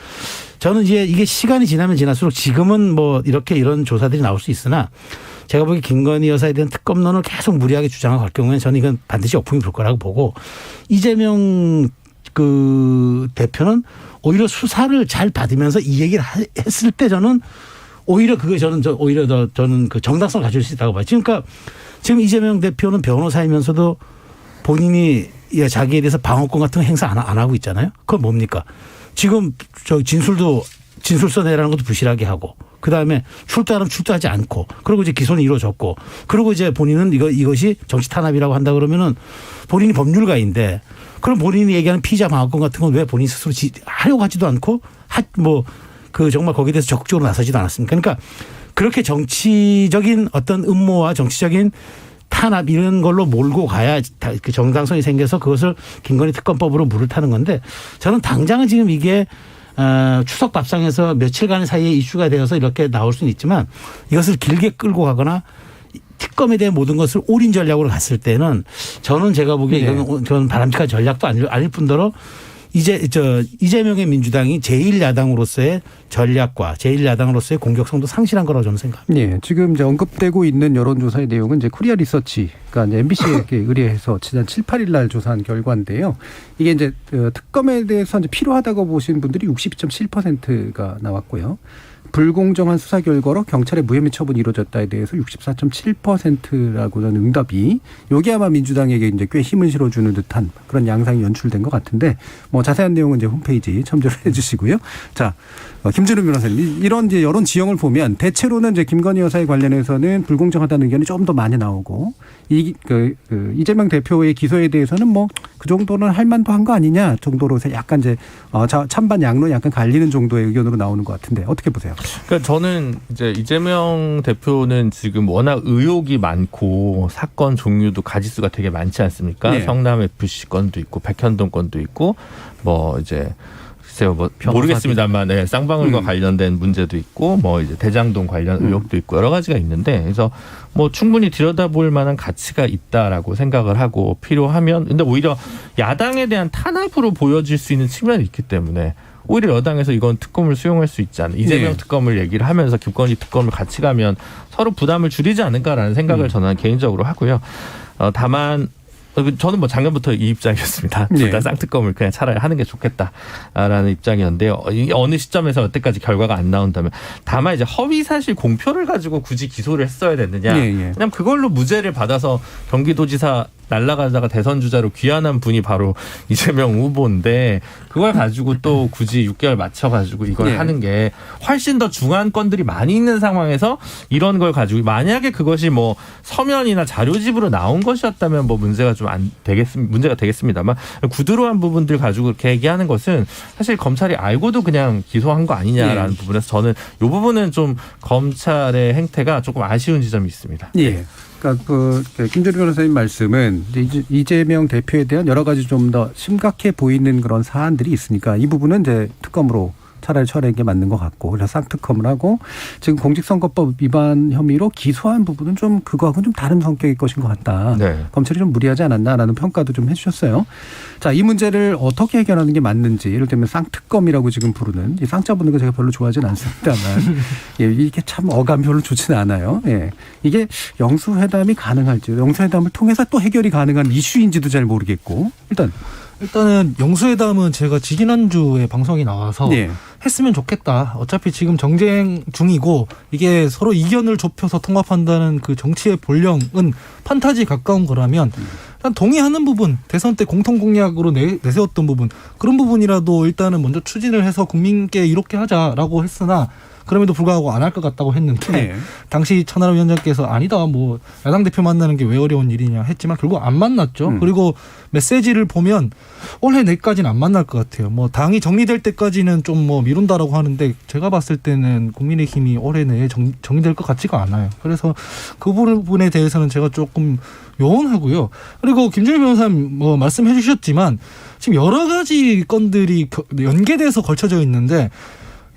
저는 이제 이게 시간이 지나면 지날수록 지금은 뭐 이렇게 이런 조사들이 나올 수 있으나 제가 보기에 김건희 여사에 대한 특검론을 계속 무리하게 주장하고 갈 경우에는 저는 이건 반드시 역풍이 불 거라고 보고 이재명 그 대표는 오히려 수사를 잘 받으면서 이 얘기를 했을 때 저는 오히려 그게 오히려 더 저는 그 정당성을 가질 수 있다고 봐요. 그러니까 지금 이재명 대표는 변호사이면서도 본인이 자기에 대해서 방어권 같은 거 행사 안 하고 있잖아요. 그건 뭡니까? 지금 저 진술서 내라는 것도 부실하게 하고 그다음에 출두하면 출두하지 않고 그리고 이제 기소는 이루어졌고 그리고 이제 본인은 이것이 정치 탄압이라고 한다 그러면은 본인이 법률가인데 그럼 본인이 얘기하는 피의자 방어권 같은 건 왜 본인 스스로 하려고 하지도 않고 그 정말 거기에 대해서 적극적으로 나서지도 않았습니까? 그러니까 그렇게 정치적인 어떤 음모와 정치적인 탄압 이런 걸로 몰고 가야 그 정당성이 생겨서 그것을 김건희 특검법으로 물을 타는 건데 저는 당장은 지금 이게 추석 밥상에서 며칠간 사이에 이슈가 되어서 이렇게 나올 수는 있지만 이것을 길게 끌고 가거나 특검에 대한 모든 것을 올인 전략으로 갔을 때는 저는 제가 보기에 이건 바람직한 전략도 아닐 뿐더러 이재명의 민주당이 제1야당으로서의 전략과 제1야당으로서의 공격성도 상실한 거라고 저는 생각합니다. 네, 지금 이제 언급되고 있는 여론조사의 내용은 이제 코리아 리서치, 그러니까 이제 MBC에게 의뢰해서 지난 7, 8일 날 조사한 결과인데요. 이게 이제 특검에 대해서 이제 필요하다고 보신 분들이 60.7%가 나왔고요. 불공정한 수사 결과로 경찰의 무혐의 처분이 이루어졌다에 대해서 64.7%라고 하는 응답이 여기 아마 민주당에게 이제 꽤 힘을 실어주는 듯한 그런 양상이 연출된 것 같은데 뭐 자세한 내용은 이제 홈페이지 첨부를 해주시고요. 자, 김준우 변호사님 이런 이제 여론 지형을 보면 대체로는 이제 김건희 여사에 관련해서는 불공정하다는 의견이 좀 더 많이 나오고 이재명 대표의 기소에 대해서는 뭐 그 정도는 할 만도 한 거 아니냐 정도로 약간 이제 찬반 양로 약간 갈리는 정도의 의견으로 나오는 것 같은데 어떻게 보세요? 그러니까 저는 이제 이재명 대표는 지금 워낙 의혹이 많고 사건 종류도 가지수가 되게 많지 않습니까? 네. 성남 FC 건도 있고 백현동 건도 있고 뭐 이제 글쎄요 뭐 모르겠습니다만 네, 쌍방울과 관련된 문제도 있고 뭐 이제 대장동 관련 의혹도 있고 여러 가지가 있는데 그래서 뭐 충분히 들여다볼 만한 가치가 있다라고 생각을 하고 필요하면 근데 오히려 야당에 대한 탄압으로 보여질 수 있는 측면이 있기 때문에 오히려 여당에서 이건 특검을 수용할 수 있지 않나. 이재명 특검을 얘기를 하면서 김건희 특검을 같이 가면 서로 부담을 줄이지 않을까라는 생각을 저는 개인적으로 하고요. 다만 저는 뭐 작년부터 이 입장이었습니다. 둘 다 쌍특검을 그냥 차라리 하는 게 좋겠다라는 입장이었는데요. 어느 시점에서 여태까지 결과가 안 나온다면 다만 이제 허위사실 공표를 가지고 굳이 기소를 했어야 됐느냐. 그냥 그걸로 무죄를 받아서 경기도지사 날아가다가 대선 주자로 귀환한 분이 바로 이재명 후보인데 그걸 가지고 또 굳이 6개월 맞춰가지고 이걸 하는 게 훨씬 더 중한 건들이 많이 있는 상황에서 이런 걸 가지고 만약에 그것이 뭐 서면이나 자료집으로 나온 것이었다면 뭐 문제가 좀 문제가 되겠습니다만 구두로한 부분들 가지고 그렇게 얘기하는 것은 사실 검찰이 알고도 그냥 기소한 거 아니냐라는 부분에서 저는 이 부분은 좀 검찰의 행태가 조금 아쉬운 지점이 있습니다. 예. 그러니까 김준우 변호사님 말씀은 이재명 대표에 대한 여러 가지 좀 더 심각해 보이는 그런 사안들이 있으니까 이 부분은 이제 특검으로 차라리 처리하는 게 맞는 것 같고 그래서 쌍특검을 하고 지금 공직선거법 위반 혐의로 기소한 부분은 좀 그거하고는 좀 다른 성격일 것인 것 같다. 검찰이 좀 무리하지 않았나라는 평가도 좀 해주셨어요. 자, 이 문제를 어떻게 해결하는 게 맞는지 예를 들면 쌍특검이라고 지금 부르는 이 쌍자 붙는 거 제가 별로 좋아하지는 않습니다만 이게 참 어감 별로 좋지는 않아요. 이게 영수회담이 가능할지 영수회담을 통해서 또 해결이 가능한 이슈인지도 잘 모르겠고 일단은 영수회담은 제가 지지난주에 방송이 나와서 했으면 좋겠다. 어차피 지금 정쟁 중이고 이게 서로 이견을 좁혀서 통합한다는 그 정치의 본령은 판타지에 가까운 거라면 일단 동의하는 부분, 대선 때 공통 공약으로 내세웠던 부분 그런 부분이라도 일단은 먼저 추진을 해서 국민께 이렇게 하자라고 했으나 그럼에도 불구하고 안 할 것 같다고 했는데 네. 당시 천하람 위원장께서 아니다 뭐 야당 대표 만나는 게 왜 어려운 일이냐 했지만 결국 안 만났죠. 그리고 메시지를 보면 올해 내까지는 안 만날 것 같아요. 뭐 당이 정리될 때까지는 좀 뭐 미룬다라고 하는데 제가 봤을 때는 국민의힘이 올해 내에 정리될 것 같지가 않아요. 그래서 그 부분에 대해서는 제가 조금 요원하고요. 그리고 김준일 변호사님 뭐 말씀해 주셨지만 지금 여러 가지 건들이 연계돼서 걸쳐져 있는데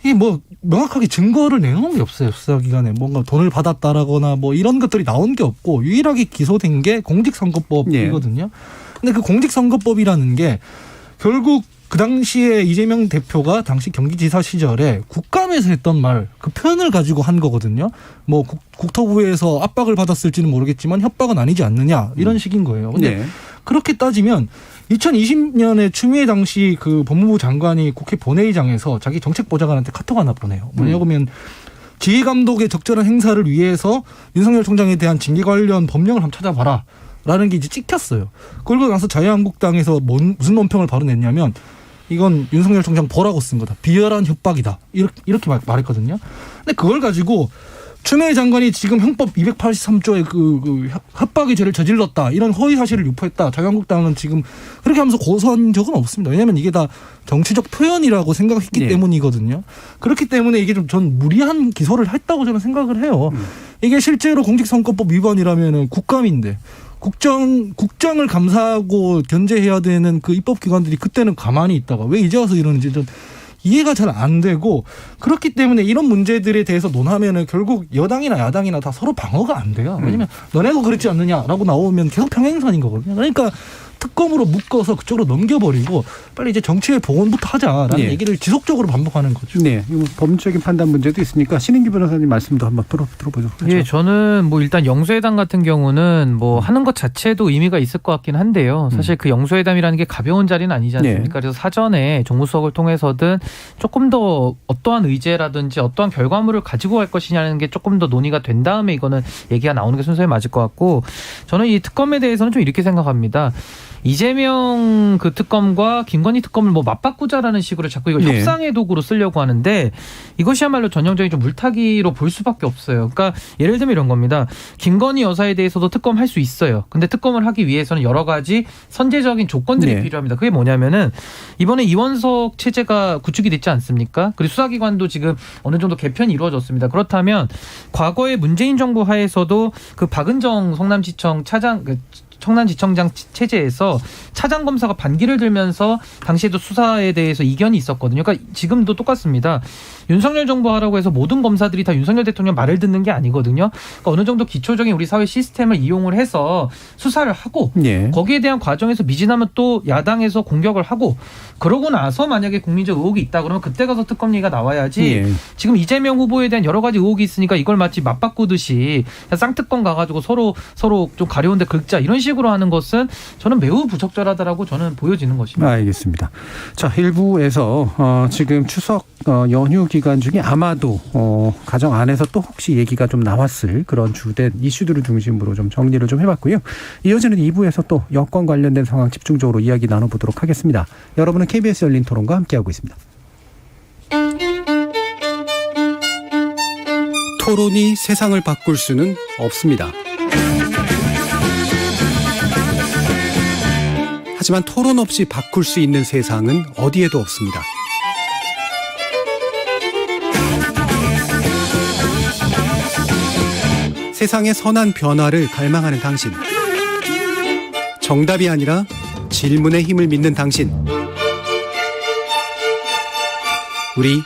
이 뭐 명확하게 증거를 내놓은 게 없어요. 수사기관에 뭔가 돈을 받았다라거나 뭐 이런 것들이 나온 게 없고 유일하게 기소된 게 공직선거법이거든요. 근데 그 공직선거법이라는 게 결국 그 당시에 이재명 대표가 당시 경기지사 시절에 국감에서 했던 말, 그 표현을 가지고 한 거거든요. 뭐 국토부에서 압박을 받았을지는 모르겠지만 협박은 아니지 않느냐 이런 식인 거예요. 근데 네. 그렇게 따지면 2020년에 추미애 당시 그 법무부 장관이 국회 본회의장에서 자기 정책보좌관한테 카톡 하나 보내요. 뭐냐면 지휘감독의 적절한 행사를 위해서 윤석열 총장에 대한 징계 관련 법령을 한번 찾아봐라. 라는 게 이제 찍혔어요. 그러고 나서 자유한국당에서 무슨 논평을 발언했냐면 이건 윤석열 총장 보라고 쓴 거다. 비열한 협박이다. 이렇게 말했거든요. 근데 그걸 가지고 추미애 장관이 지금 형법 283조의 그 협박의 죄를 저질렀다. 이런 허위 사실을 유포했다. 자유한국당은 지금 그렇게 하면서 고소한 적은 없습니다. 왜냐하면 이게 다 정치적 표현이라고 생각했기 네. 때문이거든요. 그렇기 때문에 이게 좀 전 무리한 기소를 했다고 저는 생각을 해요. 이게 실제로 공직선거법 위반이라면은 국감인데 국정을 감사하고 견제해야 되는 그 입법기관들이 그때는 가만히 있다가 왜 이제 와서 이러는지 좀 이해가 잘 안 되고 그렇기 때문에 이런 문제들에 대해서 논하면은 결국 여당이나 야당이나 다 서로 방어가 안 돼요. 왜냐면 너네도 그렇지 않느냐라고 나오면 계속 평행선인 거거든요. 그러니까 특검으로 묶어서 그쪽으로 넘겨버리고 빨리 이제 정치의 복원부터 하자라는 네. 얘기를 지속적으로 반복하는 거죠. 네, 이거 법률적인 판단 문제도 있으니까 신인규 변호사님 말씀도 한번 들어보도록 하죠. 예, 저는 뭐 일단 영수회담 같은 경우는 뭐 하는 것 자체도 의미가 있을 것 같긴 한데요. 사실 그 영수회담이라는 게 가벼운 자리는 아니지 않습니까? 네. 그래서 사전에 정무수석을 통해서든 조금 더 어떠한 의제라든지 어떠한 결과물을 가지고 갈 것이냐는 게 조금 더 논의가 된 다음에 이거는 얘기가 나오는 게 순서에 맞을 것 같고 저는 이 특검에 대해서는 좀 이렇게 생각합니다. 이재명 그 특검과 김건희 특검을 뭐 맞바꾸자라는 식으로 자꾸 이걸 네. 협상의 도구로 쓰려고 하는데 이것이야말로 전형적인 좀 물타기로 볼 수밖에 없어요. 그러니까 예를 들면 이런 겁니다. 김건희 여사에 대해서도 특검할 수 있어요. 근데 특검을 하기 위해서는 여러 가지 선제적인 조건들이 네. 필요합니다. 그게 뭐냐면은 이번에 이원석 체제가 구축이 됐지 않습니까? 그리고 수사기관도 지금 어느 정도 개편이 이루어졌습니다. 그렇다면 과거에 문재인 정부 하에서도 그 박은정 성남지청 차장 청남지청장 체제에서 차장 검사가 반기를 들면서 당시에도 수사에 대해서 이견이 있었거든요. 그러니까 지금도 똑같습니다. 윤석열 정부 하라고 해서 모든 검사들이 다 윤석열 대통령 말을 듣는 게 아니거든요. 그러니까 어느 정도 기초적인 우리 사회 시스템을 이용을 해서 수사를 하고 네. 거기에 대한 과정에서 미진하면 또 야당에서 공격을 하고 그러고 나서 만약에 국민적 의혹이 있다 그러면 그때 가서 특검 얘기가 나와야지 네. 지금 이재명 후보에 대한 여러 가지 의혹이 있으니까 이걸 마치 맞바꾸듯이 쌍특검 가가지고 서로 좀 가려운데 긁자 이런 식으로 하는 것은 저는 매우 부적절하다라고 저는 보여지는 것입니다. 알겠습니다. 자, 일부에서 지금 추석 연휴 기간 중에 아마도 가정 안에서 또 혹시 얘기가 좀 나왔을 그런 주된 이슈들을 중심으로 좀 정리를 좀 해봤고요. 이어지는 2부에서 또 여권 관련된 상황 집중적으로 이야기 나눠보도록 하겠습니다. 여러분은 KBS 열린 토론과 함께하고 있습니다. 토론이 세상을 바꿀 수는 없습니다. 하지만 토론 없이 바꿀 수 있는 세상은 어디에도 없습니다. 세상의 선한 변화를 갈망하는 당신. 정답이 아니라 질문의 힘을 믿는 당신. 우리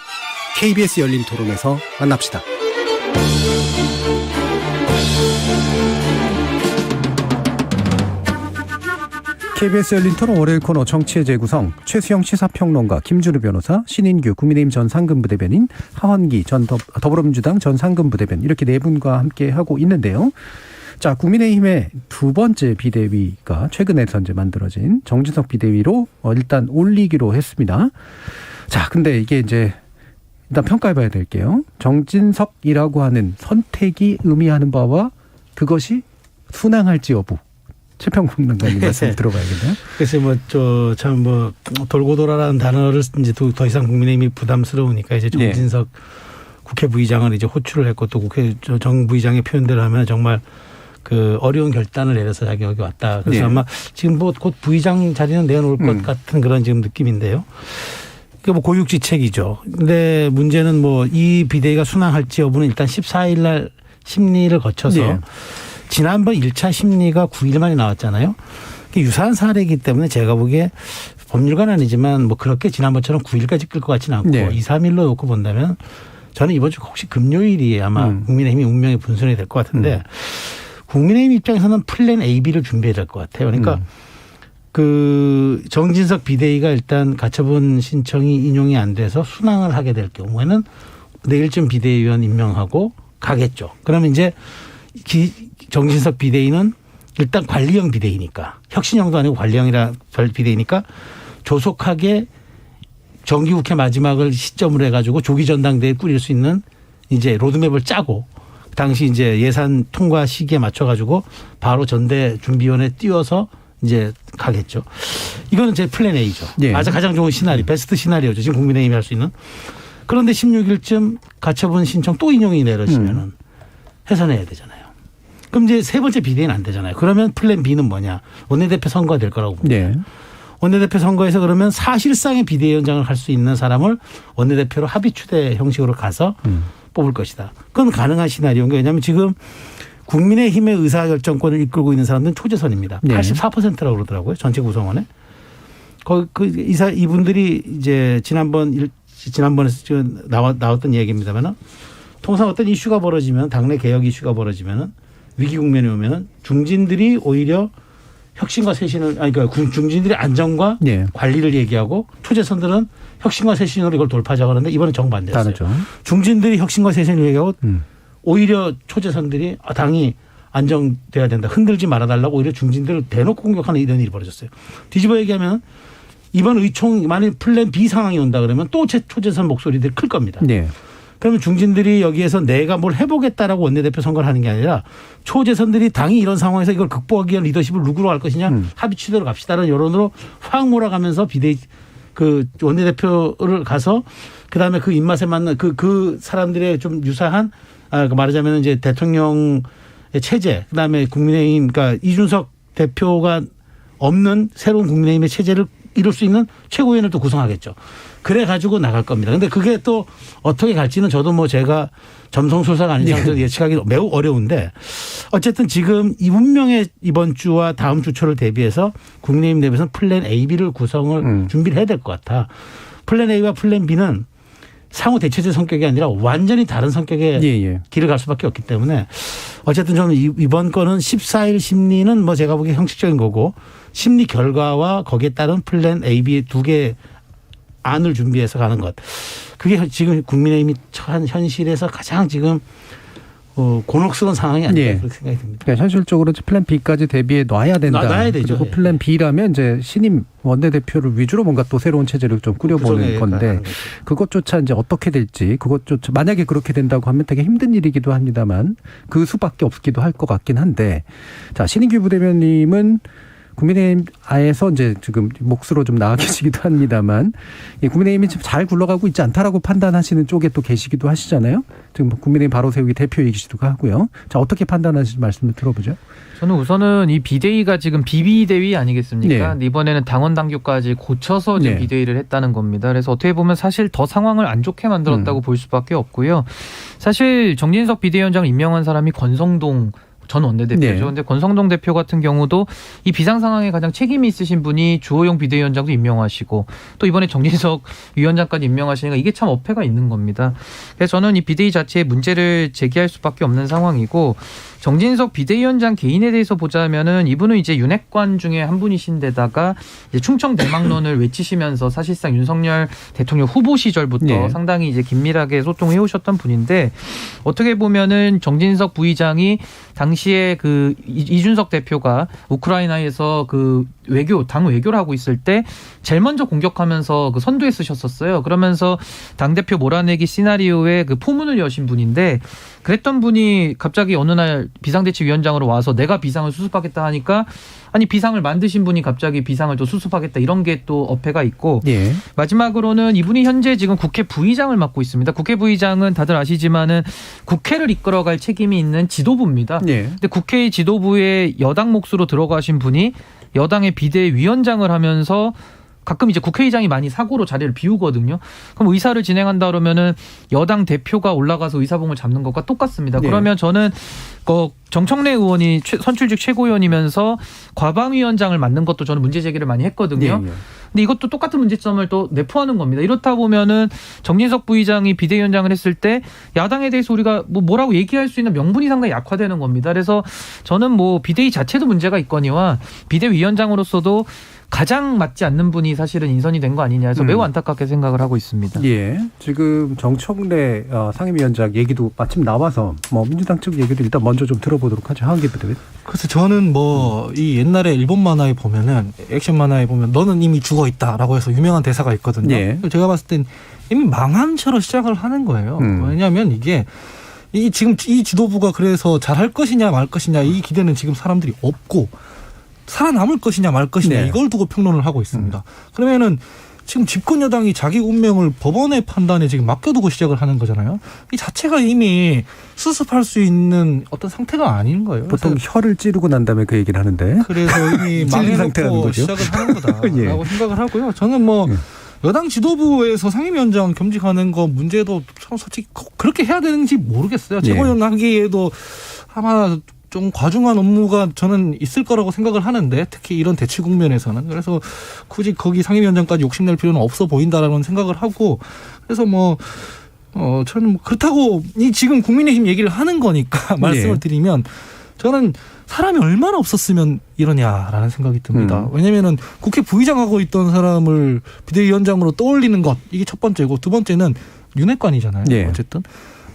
KBS 열린 토론에서 만납시다. KBS 열린 토론 월요일 코너 정치의 재구성 최수영 시사평론가 김준우 변호사 신인규 국민의힘 전 상근부대변인 하헌기 전 더불어민주당 전 상근부대변인 이렇게 네 분과 함께하고 있는데요. 자, 국민의힘의 두 번째 비대위가 최근에 이제 만들어진 정진석 비대위로 일단 올리기로 했습니다. 자, 근데 이게 이제 일단 평가해봐야 될게요. 정진석이라고 하는 선택이 의미하는 바와 그것이 순항할지 여부. 최평론가님 말씀 들어봐야겠네요. 그래서 참 돌고 돌아라는 단어를 이제 더 이상 국민의힘이 부담스러우니까 이제 정진석 국회 부의장을 이제 호출을 했고 또 국회 정 부의장의 표현대로 하면 정말 그 어려운 결단을 내려서 자기가 여기 왔다. 그래서 네. 아마 지금 뭐 곧 부의장 자리는 내놓을 것 같은 그런 지금 느낌인데요. 그 뭐 고육지책이죠. 근데 문제는 뭐 이 비대위가 순항할지 여부는 일단 14일 날 심리를 거쳐서 네. 지난번 1차 심리가 9일 만에 나왔잖아요. 유사한 사례이기 때문에 제가 보기에 법률가는 아니지만 뭐 그렇게 지난번처럼 9일까지 끌 것 같지는 않고 네. 2, 3일로 놓고 본다면 저는 이번 주 혹시 금요일이 아마 국민의힘이 운명의 분순이 될 것 같은데 국민의힘 입장에서는 플랜 A, B를 준비해야 될 것 같아요. 그러니까 그 정진석 비대위가 일단 가처분 신청이 인용이 안 돼서 순항을 하게 될 경우에는 내일쯤 비대위원 임명하고 가겠죠. 그러면 이제 정진석 비대위는 일단 관리형 비대위니까 혁신형도 아니고 관리형이라 비대위니까 조속하게 정기국회 마지막을 시점으로 해가지고 조기 전당대회 꾸릴 수 있는 이제 로드맵을 짜고 당시 이제 예산 통과 시기에 맞춰가지고 바로 전대 준비위원회 띄워서 이제 가겠죠. 이거는 제 플랜 A죠. 예. 아주 가장 좋은 시나리오, 베스트 시나리오죠. 지금 국민의힘이 할 수 있는. 그런데 16일쯤 가처분 신청 또 인용이 내려지면은 해산해야 되잖아요. 그럼 이제 세 번째 비대위는 안 되잖아요. 그러면 플랜 B는 뭐냐? 원내대표 선거가 될 거라고 봅니다. 네. 원내대표 선거에서 그러면 사실상의 비대위원장을 할 수 있는 사람을 원내대표로 합의 추대 형식으로 가서 뽑을 것이다. 그건 가능한 시나리오인 거예요. 왜냐하면 지금 국민의힘의 의사결정권을 이끌고 있는 사람들은 초재선입니다. 네. 84%라고 그러더라고요. 전체 구성원에. 이분들이 이제 지난번에 나왔던 얘기입니다만 통상 어떤 이슈가 벌어지면 당내 개혁 이슈가 벌어지면 위기 국면에 오면 중진들이 오히려 혁신과 쇄신을 그러니까 중진들이 안정과 네. 관리를 얘기하고 초재선들은 혁신과 쇄신으로 이걸 돌파하자고 하는데 이번엔 정반대였어요. 다르죠. 중진들이 혁신과 쇄신을 얘기하고 오히려 초재선들이 당이 안정돼야 된다. 흔들지 말아달라고 오히려 중진들을 대놓고 공격하는 이런 일이 벌어졌어요. 뒤집어 얘기하면 이번 의총 만약 플랜 B 상황이 온다 그러면 또 초재선 목소리들이 클 겁니다. 네. 그러면 중진들이 여기에서 내가 뭘 해보겠다라고 원내대표 선거를 하는 게 아니라 초재선들이 당이 이런 상황에서 이걸 극복하기 위한 리더십을 누구로 할 것이냐 합의 취대로 갑시다라는 여론으로 확 몰아가면서 비대위 그 원내대표를 가서 그다음에 그 입맛에 맞는 그 사람들의 좀 유사한 말하자면 이제 대통령의 체제 그다음에 국민의힘 그러니까 이준석 대표가 없는 새로운 국민의힘의 체제를 이룰 수 있는 최고위원을 또 구성하겠죠. 그래 가지고 나갈 겁니다. 근데 그게 또 어떻게 갈지는 저도 뭐 제가 점성술사가 아닌 이상 예측하기 매우 어려운데 어쨌든 지금 이 운명의 이번 주와 다음 주 초를 대비해서 국민의힘 내부에서는 플랜 A, B를 구성을 준비를 해야 될 것 같아. 플랜 A와 플랜 B는 상호 대체제 성격이 아니라 완전히 다른 성격의 길을 갈 수밖에 없기 때문에 어쨌든 좀 이번 거는 14일 심리는 뭐 제가 보기에 형식적인 거고 심리 결과와 거기에 따른 플랜 A, B 두 개 안을 준비해서 가는 것. 그게 지금 국민의힘이 처한 현실에서 가장 지금 곤혹스러운 상황이 아닐까 그렇게 생각이 듭니다. 그러니까 현실적으로 플랜 B까지 대비해 놔야 된다. 놔야 되죠. 그리고 플랜 B라면 이제 신임 원내대표를 위주로 뭔가 또 새로운 체제를 좀 꾸려보는 건데 그것조차 이제 어떻게 될지 그것조차 만약에 그렇게 된다고 하면 되게 힘든 일이기도 합니다만 그 수밖에 없기도 할 것 같긴 한데 자 신인규 부대변님은 국민의힘에서 이제 지금 몫으로 좀 나와 계시기도 합니다만 국민의힘이 지금 잘 굴러가고 있지 않다라고 판단하시는 쪽에 또 계시기도 하시잖아요. 지금 국민의힘 바로 세우기 대표이기도 하고요. 자 어떻게 판단하시는지 말씀을 들어보죠. 저는 우선은 이 비대위가 지금 비비대위 아니겠습니까? 네. 이번에는 당원 당규까지 고쳐서 지금 비대위를 했다는 겁니다. 그래서 어떻게 보면 사실 더 상황을 안 좋게 만들었다고 볼 수밖에 없고요. 사실 정진석 비대위원장을 임명한 사람이 권성동 전 원내대표죠. 근데 권성동 대표 같은 경우도 이 비상 상황에 가장 책임이 있으신 분이 주호영 비대위원장도 임명하시고 또 이번에 정진석 위원장까지 임명하시니까 이게 참 어폐가 있는 겁니다. 그래서 저는 이 비대위 자체에 문제를 제기할 수밖에 없는 상황이고 정진석 비대위원장 개인에 대해서 보자면은 이분은 이제 윤핵관 중에 한 분이신데다가 이제 충청 대망론을 외치시면서 사실상 윤석열 대통령 후보 시절부터 상당히 이제 긴밀하게 소통해 오셨던 분인데 어떻게 보면은 정진석 부의장이 당시에 그 이준석 대표가 우크라이나에서 그 당 외교를 하고 있을 때 제일 먼저 공격하면서 그 선두에 쓰셨었어요. 그러면서 당대표 몰아내기 시나리오에 그 포문을 여신 분인데 그랬던 분이 갑자기 어느 날 비상대책위원장으로 와서 내가 비상을 수습하겠다 하니까 아니 비상을 만드신 분이 갑자기 비상을 또 수습하겠다 이런 게 또 어폐가 있고 예. 마지막으로는 이분이 현재 지금 국회 부의장을 맡고 있습니다. 국회 부의장은 다들 아시지만은 국회를 이끌어갈 책임이 있는 지도부입니다. 예. 근데 국회 지도부에 여당 몫으로 들어가신 분이 여당의 비대위원장을 하면서 가끔 이제 국회의장이 많이 사고로 자리를 비우거든요. 그럼 의사를 진행한다 그러면은 여당 대표가 올라가서 의사봉을 잡는 것과 똑같습니다. 네. 그러면 저는 정청래 의원이 선출직 최고위원이면서 과방위원장을 맡는 것도 저는 문제 제기를 많이 했거든요. 예, 예. 근데 이것도 똑같은 문제점을 또 내포하는 겁니다. 이렇다 보면은 정진석 부의장이 비대위원장을 했을 때 야당에 대해서 우리가 뭐라고 얘기할 수 있는 명분이 상당히 약화되는 겁니다. 그래서 저는 뭐 비대위 자체도 문제가 있거니와 비대위원장으로서도 가장 맞지 않는 분이 사실은 인선이 된 거 아니냐 해서 매우 안타깝게 생각을 하고 있습니다. 예. 지금 정청래 상임위원장 얘기도 마침 나와서 민주당 측 얘기도 일단 먼저 좀 들어보도록 하죠. 하은기 부대변인. 그래서 저는 이 옛날에 일본 만화에 보면은 액션 만화에 보면 너는 이미 죽어 있다라고 해서 유명한 대사가 있거든요. 예. 제가 봤을 땐 이미 망한 채로 시작을 하는 거예요. 왜냐하면 이게 지금 이 지도부가 그래서 잘할 것이냐 말 것이냐 이 기대는 지금 사람들이 없고 살아남을 것이냐 말 것이냐 네. 이걸 두고 평론을 하고 있습니다. 그러면은 지금 집권 여당이 자기 운명을 법원의 판단에 지금 맡겨두고 시작을 하는 거잖아요. 이 자체가 이미 수습할 수 있는 어떤 상태가 아닌 거예요. 보통 혀를 찌르고 난 다음에 그 얘기를 하는데. 그래서 이미 찔린 상태라는 망해놓고 거죠. 시작을 하는 거다라고 예. 생각을 하고요. 저는 여당 지도부에서 상임위원장 겸직하는 거 문제도 참 솔직히 그렇게 해야 되는지 모르겠어요. 최고위원 하기에도 아마 좀 과중한 업무가 저는 있을 거라고 생각을 하는데 특히 이런 대치 국면에서는 그래서 굳이 거기 상임위원장까지 욕심낼 필요는 없어 보인다라는 생각을 하고 그래서 저는 그렇다고 지금 국민의힘 얘기를 하는 거니까 말씀을 드리면 저는 사람이 얼마나 없었으면 이러냐라는 생각이 듭니다. 왜냐면은 국회 부의장하고 있던 사람을 비대위원장으로 떠올리는 것 이게 첫 번째고 두 번째는 윤핵관이잖아요. 예. 어쨌든.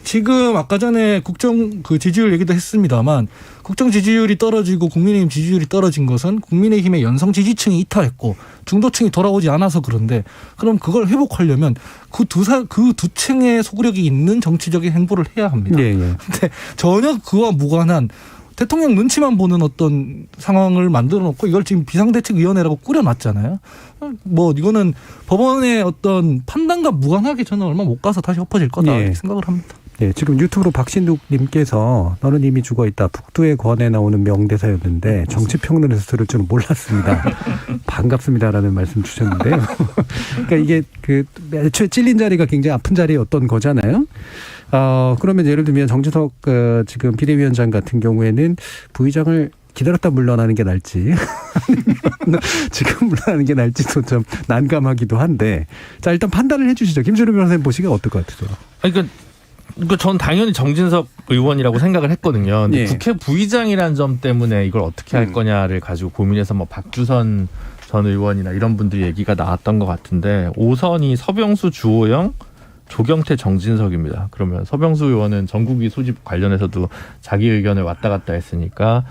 지금 아까 전에 국정 지지율 얘기도 했습니다만 국정 지지율이 떨어지고 국민의힘 지지율이 떨어진 것은 국민의힘의 연성 지지층이 이탈했고 중도층이 돌아오지 않아서 그런데 그럼 그걸 회복하려면 그 두 층의 소구력이 있는 정치적인 행보를 해야 합니다. 예, 예. 근데 전혀 그와 무관한 대통령 눈치만 보는 어떤 상황을 만들어 놓고 이걸 지금 비상대책위원회라고 꾸려놨잖아요. 이거는 법원의 어떤 판단과 무관하게 저는 얼마 못 가서 다시 엎어질 거다 이렇게 생각을 합니다. 네, 지금 유튜브로 박신욱님께서 너는 이미 죽어있다. 북두의 권에 나오는 명대사였는데 정치평론에서 들을 줄은 몰랐습니다. 반갑습니다라는 말씀 주셨는데요. 그러니까 이게 애초에 찔린 자리가 굉장히 아픈 자리였던 거잖아요. 그러면 예를 들면 정진석 지금 비대위원장 같은 경우에는 부의장을 기다렸다 물러나는 게 나을지 아니면 지금 물러나는 게 나을지도 좀 난감하기도 한데 자 일단 판단을 해 주시죠. 김준우 변호사님 보시기에 어떨 것 같으세요? 전 당연히 정진석 의원이라고 생각을 했거든요. 근데 예. 국회 부의장이라는 점 때문에 이걸 어떻게 할 거냐를 가지고 고민해서 박주선 전 의원이나 이런 분들이 얘기가 나왔던 것 같은데 5선이 서병수, 주호영, 조경태, 정진석입니다. 그러면 서병수 의원은 전국위 소집 관련해서도 자기 의견을 왔다 갔다 했으니까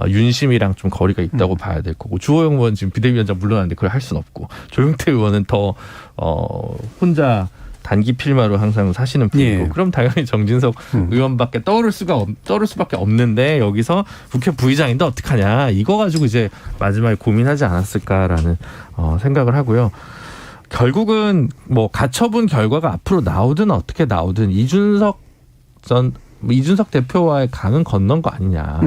윤심이랑 좀 거리가 있다고 봐야 될 거고 주호영 의원 지금 비대위원장 물러났는데 그걸 할 수는 없고 조경태 의원은 더 혼자 단기 필마로 항상 사시는 분이고 예. 그럼 당연히 정진석 의원밖에 떠오를 수밖에 없는데 여기서 국회 부의장인데 어떡하냐 이거 가지고 이제 마지막에 고민하지 않았을까라는 생각을 하고요. 결국은 가처분 결과가 앞으로 나오든 어떻게 나오든 이준석 대표와의 강은 건넌 거 아니냐.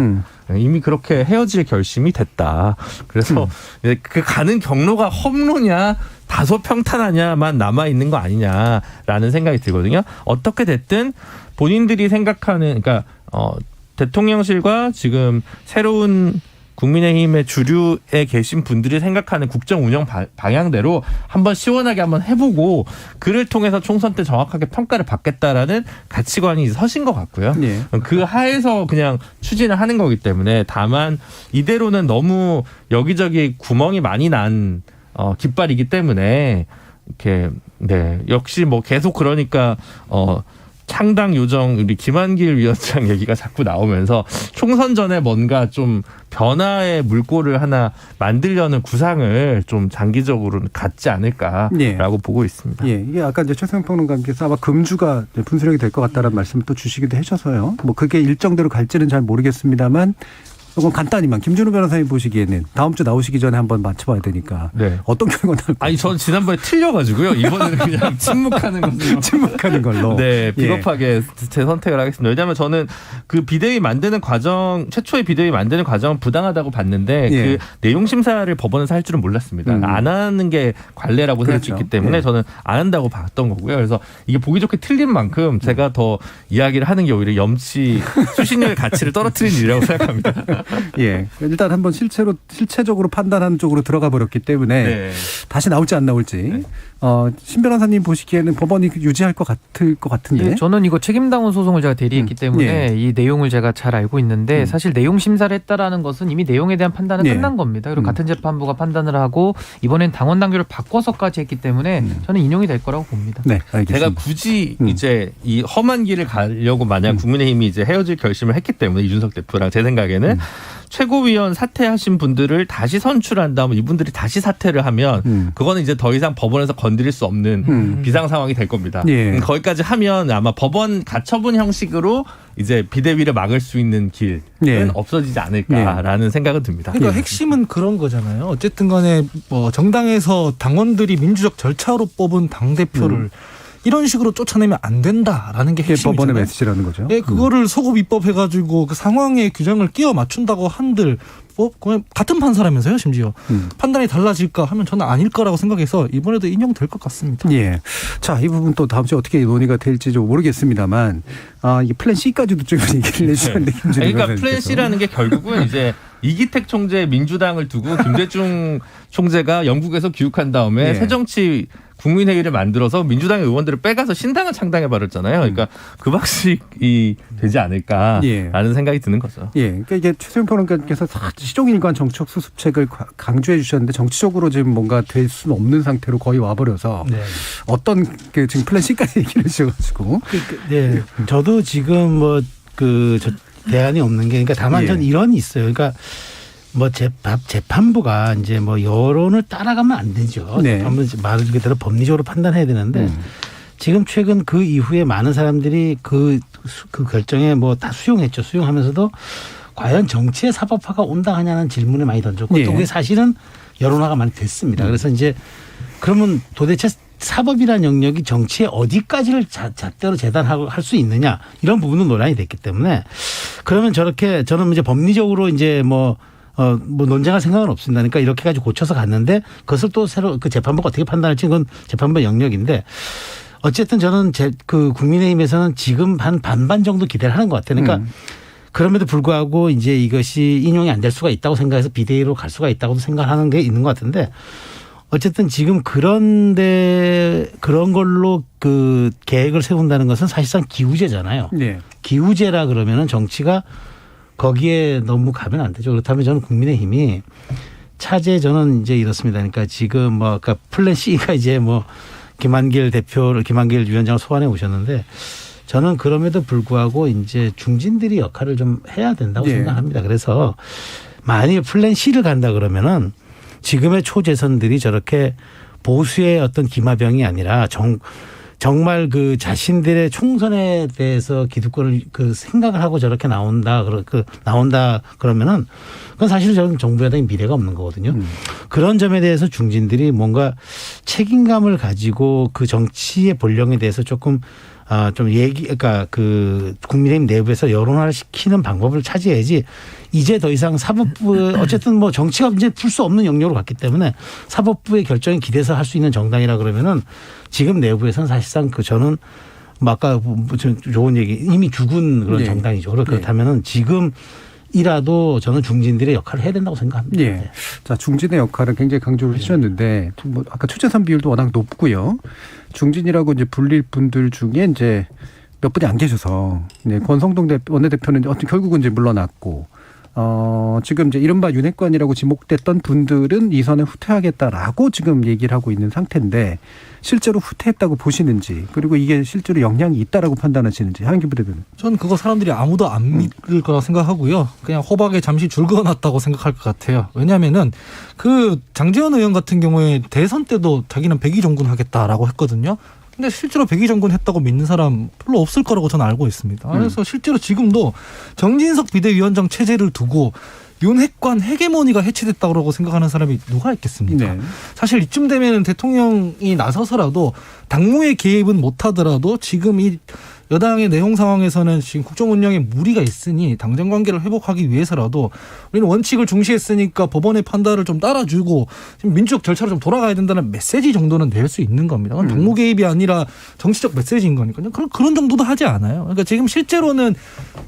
이미 그렇게 헤어질 결심이 됐다. 그래서 그 가는 경로가 험로냐 다소 평탄하냐만 남아있는 거 아니냐라는 생각이 들거든요. 어떻게 됐든 본인들이 생각하는 그러니까 대통령실과 지금 새로운 국민의힘의 주류에 계신 분들이 생각하는 국정 운영 방향대로 한번 시원하게 한번 해보고 그를 통해서 총선 때 정확하게 평가를 받겠다라는 가치관이 서신 것 같고요. 예. 그 하에서 그냥 추진을 하는 거기 때문에 다만 이대로는 너무 여기저기 구멍이 많이 난 깃발이기 때문에 이렇게 역시 계속 그러니까 창당 요정 우리 김한길 위원장 얘기가 자꾸 나오면서 총선 전에 뭔가 좀 변화의 물꼬를 하나 만들려는 구상을 좀 장기적으로는 갖지 않을까라고 예. 보고 있습니다. 예, 이게 아까 이제 최승현 평론가님께서 아마 금주가 분수령이 될 것 같다라는 말씀을 또 주시기도 해줘서요. 뭐 그게 일정대로 갈지는 잘 모르겠습니다만 이건 간단히만 김준우 변호사님 보시기에는 다음 주 나오시기 전에 한번 맞춰봐야 되니까 네. 어떤 결과 나올까요? 아니 전 지난번에 틀려가지고요. 이번에는 그냥 침묵하는 것으로. 침묵하는 걸로. 네, 비겁하게 제 선택을 하겠습니다. 왜냐하면 저는 그 비대위 만드는 과정, 최초의 비대위 만드는 과정은 부당하다고 봤는데 예. 그 내용 심사를 법원에서 할 줄은 몰랐습니다. 안 하는 게 관례라고 그렇죠. 생각했기 때문에 예. 저는 안 한다고 봤던 거고요. 그래서 이게 보기 좋게 틀린 만큼 제가 더 이야기를 하는 게 오히려 염치, 수신료의 가치를 떨어뜨리는 일이라고 생각합니다. 예, 일단 한번 실체적으로 판단하는 쪽으로 들어가 버렸기 때문에 네. 다시 나올지 안 나올지 신 변호사님 보시기에는 법원이 유지할 것 같은데. 예, 저는 이거 책임당원 소송을 제가 대리했기 때문에 예. 이 내용을 제가 잘 알고 있는데 사실 내용 심사를 했다라는 것은 이미 내용에 대한 판단은 예. 끝난 겁니다. 그리고 같은 재판부가 판단을 하고 이번엔 당원 당규를 바꿔서까지 했기 때문에 저는 인용이 될 거라고 봅니다. 네, 알겠습니다. 제가 굳이 이제 이 험한 길을 가려고 만약 국민의힘이 이제 헤어질 결심을 했기 때문에 이준석 대표랑 제 생각에는 최고위원 사퇴하신 분들을 다시 선출한 다음 이분들이 다시 사퇴를 하면 그거는 이제 더 이상 법원에서 건드릴 수 없는 비상 상황이 될 겁니다. 예. 거기까지 하면 아마 법원 가처분 형식으로 이제 비대위를 막을 수 있는 길은 예. 없어지지 않을까라는 생각은 듭니다. 그러니까 예. 핵심은 그런 거잖아요. 어쨌든 간에 뭐 정당에서 당원들이 민주적 절차로 뽑은 당대표를 이런 식으로 쫓아내면 안 된다라는 게 이게 법원의 핵심이잖아요. 메시지라는 거죠. 예, 그거를 소급 입법해가지고 그 상황의 규정을 끼워 맞춘다고 한들 그냥 같은 판사라면서요, 심지어 판단이 달라질까 하면 저는 아닐 거라고 생각해서 이번에도 인용될 것 같습니다. 예. 자, 이 부분 또 다음 주에 어떻게 논의가 될지 좀 모르겠습니다만, 이게 플랜 C까지도 좀 얘기를 해주셨는데, 김준우 그러니까 변호사님께서. 플랜 C라는 게 결국은 이제 이기택 총재 민주당을 두고 김대중 총재가 영국에서 귀국한 다음에 예. 새정치 국민회의를 만들어서 민주당의 의원들을 빼가서 신당을 창당해 버렸잖아요. 그러니까 그 방식이 되지 않을까라는 예. 생각이 드는 거죠. 예, 그러니까 이게 최수영 평론가께서 시종일관 정치적 수습책을 강조해 주셨는데 정치적으로 지금 뭔가 될 수는 없는 상태로 거의 와버려서 네. 어떤 그 지금 플랜 C까지 얘기를 해주셔가지고. 네. 저도 지금 뭐 대안이 없는 게 그러니까 다만 예. 전 이론이 있어요. 그러니까 뭐 재판부가 이제 뭐 여론을 따라가면 안 되죠. 네. 재판부는 말 그대로 법리적으로 판단해야 되는데 지금 최근 그 이후에 많은 사람들이 그 결정에 뭐 다 수용했죠. 수용하면서도 과연 정치의 사법화가 온당하냐는 질문을 많이 던졌고 예. 또 그게 사실은 여론화가 많이 됐습니다. 그래서 이제 그러면 도대체 사법이라는 영역이 정치의 어디까지를 잣대로 재단하고 할 수 있느냐 이런 부분은 논란이 됐기 때문에 그러면 저렇게 저는 이제 법리적으로 이제 뭐 논쟁할 생각은 없습니다. 그러니까 이렇게까지 고쳐서 갔는데 그것을 또 새로 그 재판부가 어떻게 판단할지 그건 재판부 영역인데 어쨌든 저는 그 국민의힘에서는 지금 한 반반 정도 기대를 하는 것 같아요. 그러니까 그럼에도 불구하고 이제 이것이 인용이 안 될 수가 있다고 생각해서 비대위로 갈 수가 있다고도 생각하는 게 있는 것 같은데 어쨌든 지금 그런 걸로 그 계획을 세운다는 것은 사실상 기우제잖아요. 예. 기우제라 그러면은 정치가 거기에 너무 가면 안 되죠. 그렇다면 저는 국민의힘이 차제 저는 이제 이렇습니다. 그러니까 지금 뭐 아까 플랜 C가 이제 뭐 김한길 위원장을 소환해 오셨는데 저는 그럼에도 불구하고 이제 중진들이 역할을 좀 해야 된다고 예. 생각합니다. 그래서 만약에 플랜 C를 간다 그러면은 지금의 초재선들이 저렇게 보수의 어떤 기마병이 아니라 정말 그 자신들의 총선에 대해서 기득권을 그 생각을 하고 저렇게 나온다 그러면은 그건 사실 저는 정부 여당의 미래가 없는 거거든요. 그런 점에 대해서 중진들이 뭔가 책임감을 가지고 그 정치의 본령에 대해서 조금 그러니까 그 국민의힘 내부에서 여론화를 시키는 방법을 찾아야지 이제 더 이상 사법부 어쨌든 뭐 정치가 이제 풀 수 없는 영역으로 갔기 때문에 사법부의 결정에 기대서 할 수 있는 정당이라 그러면은 지금 내부에서는 사실상 저는 뭐 아까 좋은 얘기 이미 죽은 그런 예. 정당이죠. 그렇다면은 지금이라도 저는 중진들의 역할을 해야 된다고 생각합니다. 예. 네. 자, 중진의 역할을 굉장히 강조를 해주셨는데, 뭐 아까 초재선 비율도 워낙 높고요. 중진이라고 이제 불릴 분들 중에 이제 몇 분이 안 계셔서, 네, 권성동 원내대표는 결국은 이제 물러났고, 지금 이제 이른바 윤핵관이라고 지목됐던 분들은 이 선을 후퇴하겠다라고 지금 얘기를 하고 있는 상태인데 실제로 후퇴했다고 보시는지 그리고 이게 실제로 영향이 있다라고 판단하시는지 하은기 부대변인. 전 그거 사람들이 아무도 안 믿을 거라 생각하고요. 그냥 호박에 잠시 줄 그어놨다고 생각할 것 같아요. 왜냐하면은 그 장제원 의원 같은 경우에 대선 때도 자기는 백의종군 하겠다라고 했거든요. 근데 실제로 백의종군 했다고 믿는 사람 별로 없을 거라고 저는 알고 있습니다. 그래서 실제로 지금도 정진석 비대위원장 체제를 두고 윤핵관 헤게모니가 해체됐다고 생각하는 사람이 누가 있겠습니까? 네. 사실 이쯤 되면 대통령이 나서서라도 당무의 개입은 못하더라도 지금 이 여당의 내용 상황에서는 지금 국정 운영에 무리가 있으니 당정 관계를 회복하기 위해서라도 우리는 원칙을 중시했으니까 법원의 판단을 좀 따라주고 지금 민주적 절차로 좀 돌아가야 된다는 메시지 정도는 낼 수 있는 겁니다. 그건 당무 개입이 아니라 정치적 메시지인 거니까요. 그런 정도도 하지 않아요. 그러니까 지금 실제로는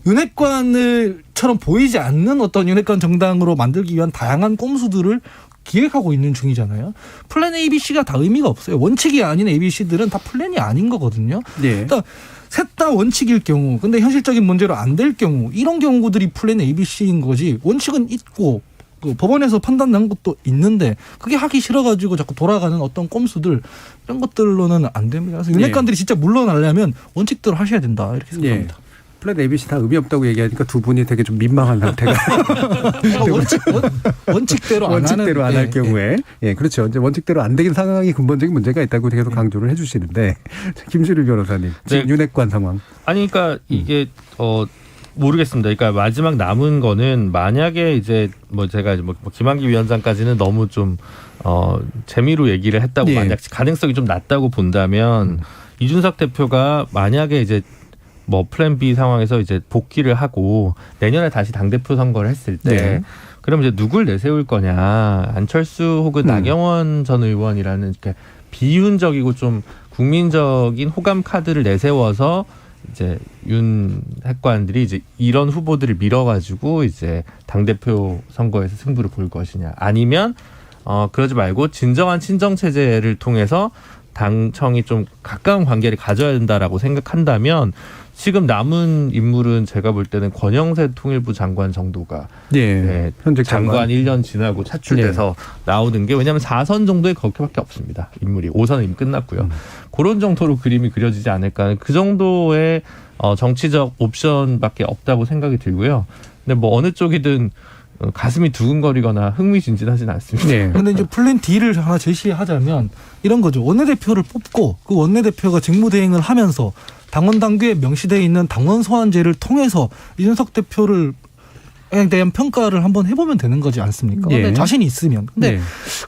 윤핵관을처럼 보이지 않는 어떤 윤핵관 정당으로 만들기 위한 다양한 꼼수들을 기획하고 있는 중이잖아요. 플랜 A, B, C가 다 의미가 없어요. 원칙이 아닌 A, B, C들은 다 플랜이 아닌 거거든요. 네. 그러니까 셋 다 원칙일 경우, 근데 현실적인 문제로 안 될 경우, 이런 경우들이 플랜 A, B, C인 거지. 원칙은 있고 그 법원에서 판단 난 것도 있는데 그게 하기 싫어가지고 자꾸 돌아가는 어떤 꼼수들 이런 것들로는 안 됩니다. 그래서 윤핵관들이 진짜 물러나려면 원칙대로 하셔야 된다 이렇게 생각합니다. 네. 플랜 ABC 다 의미 없다고 얘기하니까 두 분이 되게 좀 민망한 상태가 원칙대로 안 할 경우에 예 그렇죠. 이제 원칙대로 안 되는 상황이 근본적인 문제가 있다고 계속 강조를 해주시는데 김시를 변호사님 지금 네. 윤핵관 상황. 아니 그러니까 이게 모르겠습니다. 그러니까 마지막 남은 거는 만약에 이제 뭐 제가 이제 뭐 김한기 위원장까지는 너무 좀 재미로 얘기를 했다고 예. 만약 가능성이 좀 낮다고 본다면 이준석 대표가 만약에 이제 뭐 플랜 B 상황에서 이제 복귀를 하고 내년에 다시 당대표 선거를 했을 때 네. 그럼 이제 누굴 내세울 거냐. 안철수 혹은 나경원 전 의원이라는 이렇게 비윤적이고 좀 국민적인 호감 카드를 내세워서 이제 윤 핵관들이 이제 이런 후보들을 밀어가지고 이제 당대표 선거에서 승부를 볼 것이냐. 아니면 그러지 말고 진정한 친정 체제를 통해서 당청이 좀 가까운 관계를 가져야 된다라고 생각한다면 지금 남은 인물은 제가 볼 때는 권영세 통일부 장관 정도가 예. 현직 장관 1년 지나고 차출돼서 나오는 게 왜냐하면 4선 정도의 그렇게밖에 없습니다. 인물이 5선은 이미 끝났고요. 그런 정도로 그림이 그려지지 않을까. 그 정도의 정치적 옵션밖에 없다고 생각이 들고요. 근데 뭐 어느 쪽이든 가슴이 두근거리거나 흥미진진하진 않습니다. 네. 근데 이제 플랜 D를 하나 제시하자면 이런 거죠. 원내대표를 뽑고 그 원내대표가 직무대행을 하면서 당원 당규에 명시되어 있는 당원 소환제를 통해서 이준석 대표를 대한 평가를 한번 해보면 되는 거지 않습니까? 예. 근데 자신이 있으면. 근데 네.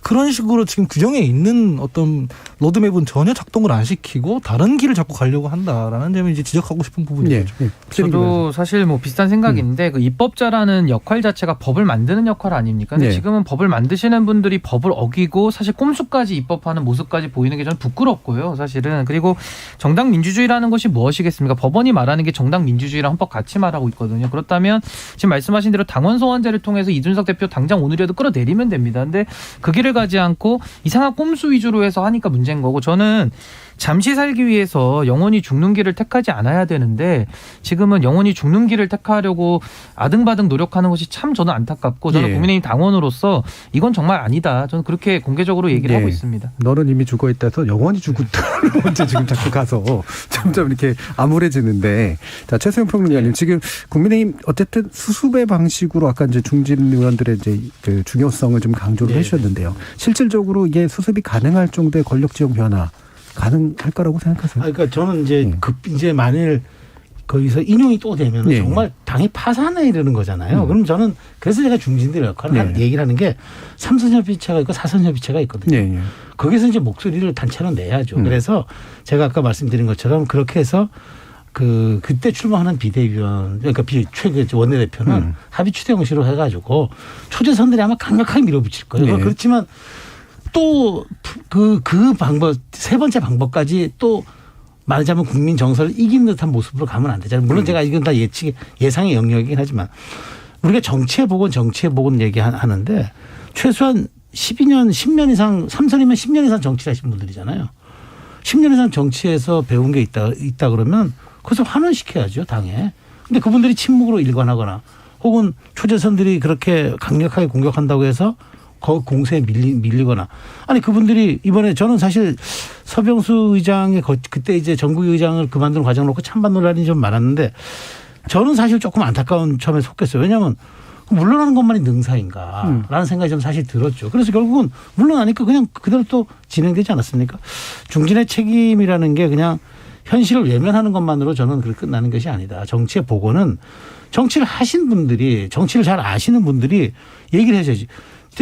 그런 식으로 지금 규정에 있는 어떤 로드맵은 전혀 작동을 안 시키고 다른 길을 자꾸 가려고 한다라는 점을 이제 지적하고 싶은 부분이죠. 예. 저도 사실 뭐 비슷한 생각인데 그 입법자라는 역할 자체가 법을 만드는 역할 아닙니까? 근데 네. 지금은 법을 만드시는 분들이 법을 어기고 사실 꼼수까지 입법하는 모습까지 보이는 게 저는 부끄럽고요. 사실은. 그리고 정당 민주주의라는 것이 무엇이겠습니까? 법원이 말하는 게 정당 민주주의랑 헌법 같이 말하고 있거든요. 그렇다면 지금 말씀하신 대로 당원 소환제를 통해서 이준석 대표 당장 오늘이라도 끌어내리면 됩니다. 근데 그 길을 가지 않고 이상한 꼼수 위주로 해서 하니까 문제인 거고 저는 잠시 살기 위해서 영원히 죽는 길을 택하지 않아야 되는데 지금은 영원히 죽는 길을 택하려고 아등바등 노력하는 것이 참 저는 안타깝고 저는 예. 국민의힘 당원으로서 이건 정말 아니다. 저는 그렇게 공개적으로 얘기를 예. 하고 있습니다. 너는 이미 죽어 있다서 영원히 죽었다는 문제 지금 자꾸 가서 점점 이렇게 암울해지는데 자 최수영 평론가님 지금 국민의힘 어쨌든 수습의 방식으로 아까 이제 중진 의원들의 이제 그 중요성을 좀 강조를 해주셨는데요. 실질적으로 이게 수습이 가능할 정도의 권력 지형 변화 가능할 거라고 생각하세요? 그러니까 저는 이제 이제 만일 거기서 인용이 또 되면 정말 당이 파산에 이르는 거잖아요. 그럼 저는 그래서 제가 중진들 역할을 얘기를 하는 게 3선 협의체가 있고 4선 협의체가 있거든요. 거기서 이제 목소리를 단체로 내야죠. 그래서 제가 아까 말씀드린 것처럼 그렇게 해서 그때 출마하는 비대위원 그러니까 원내대표는 합의 추대 형식으로 해가지고 초재선들이 아마 강력하게 밀어붙일 거예요. 그렇지만 또 그 방법 세 번째 방법까지 또 말하자면 국민 정서를 이기는 듯한 모습으로 가면 안 되잖아요. 물론 제가 이건 다 예상의 영역이긴 하지만 우리가 정치의 복은 얘기하는데 최소한 12년 10년 이상 3선이면 10년 이상 정치를 하신 분들이잖아요. 10년 이상 정치에서 배운 게 있다 그러면 그것을 환원시켜야죠 당에. 근데 그분들이 침묵으로 일관하거나 혹은 초재선들이 그렇게 강력하게 공격한다고 해서 공세에 밀리거나 아니 그분들이 이번에 저는 사실 서병수 의장의 그때 이제 정국위 의장을 그만두는 과정을 놓고 찬반 논란이 좀 많았는데 저는 사실 조금 안타까운 점에 속했어요. 왜냐하면 물러나는 것만이 능사인가라는 생각이 좀 사실 들었죠. 그래서 결국은 물러나니까 그냥 그대로 또 진행되지 않았습니까? 중진의 책임이라는 게 그냥 현실을 외면하는 것만으로 저는 그렇게 끝나는 것이 아니다. 정치의 보고는 정치를 하신 분들이 정치를 잘 아시는 분들이 얘기를 해줘야지.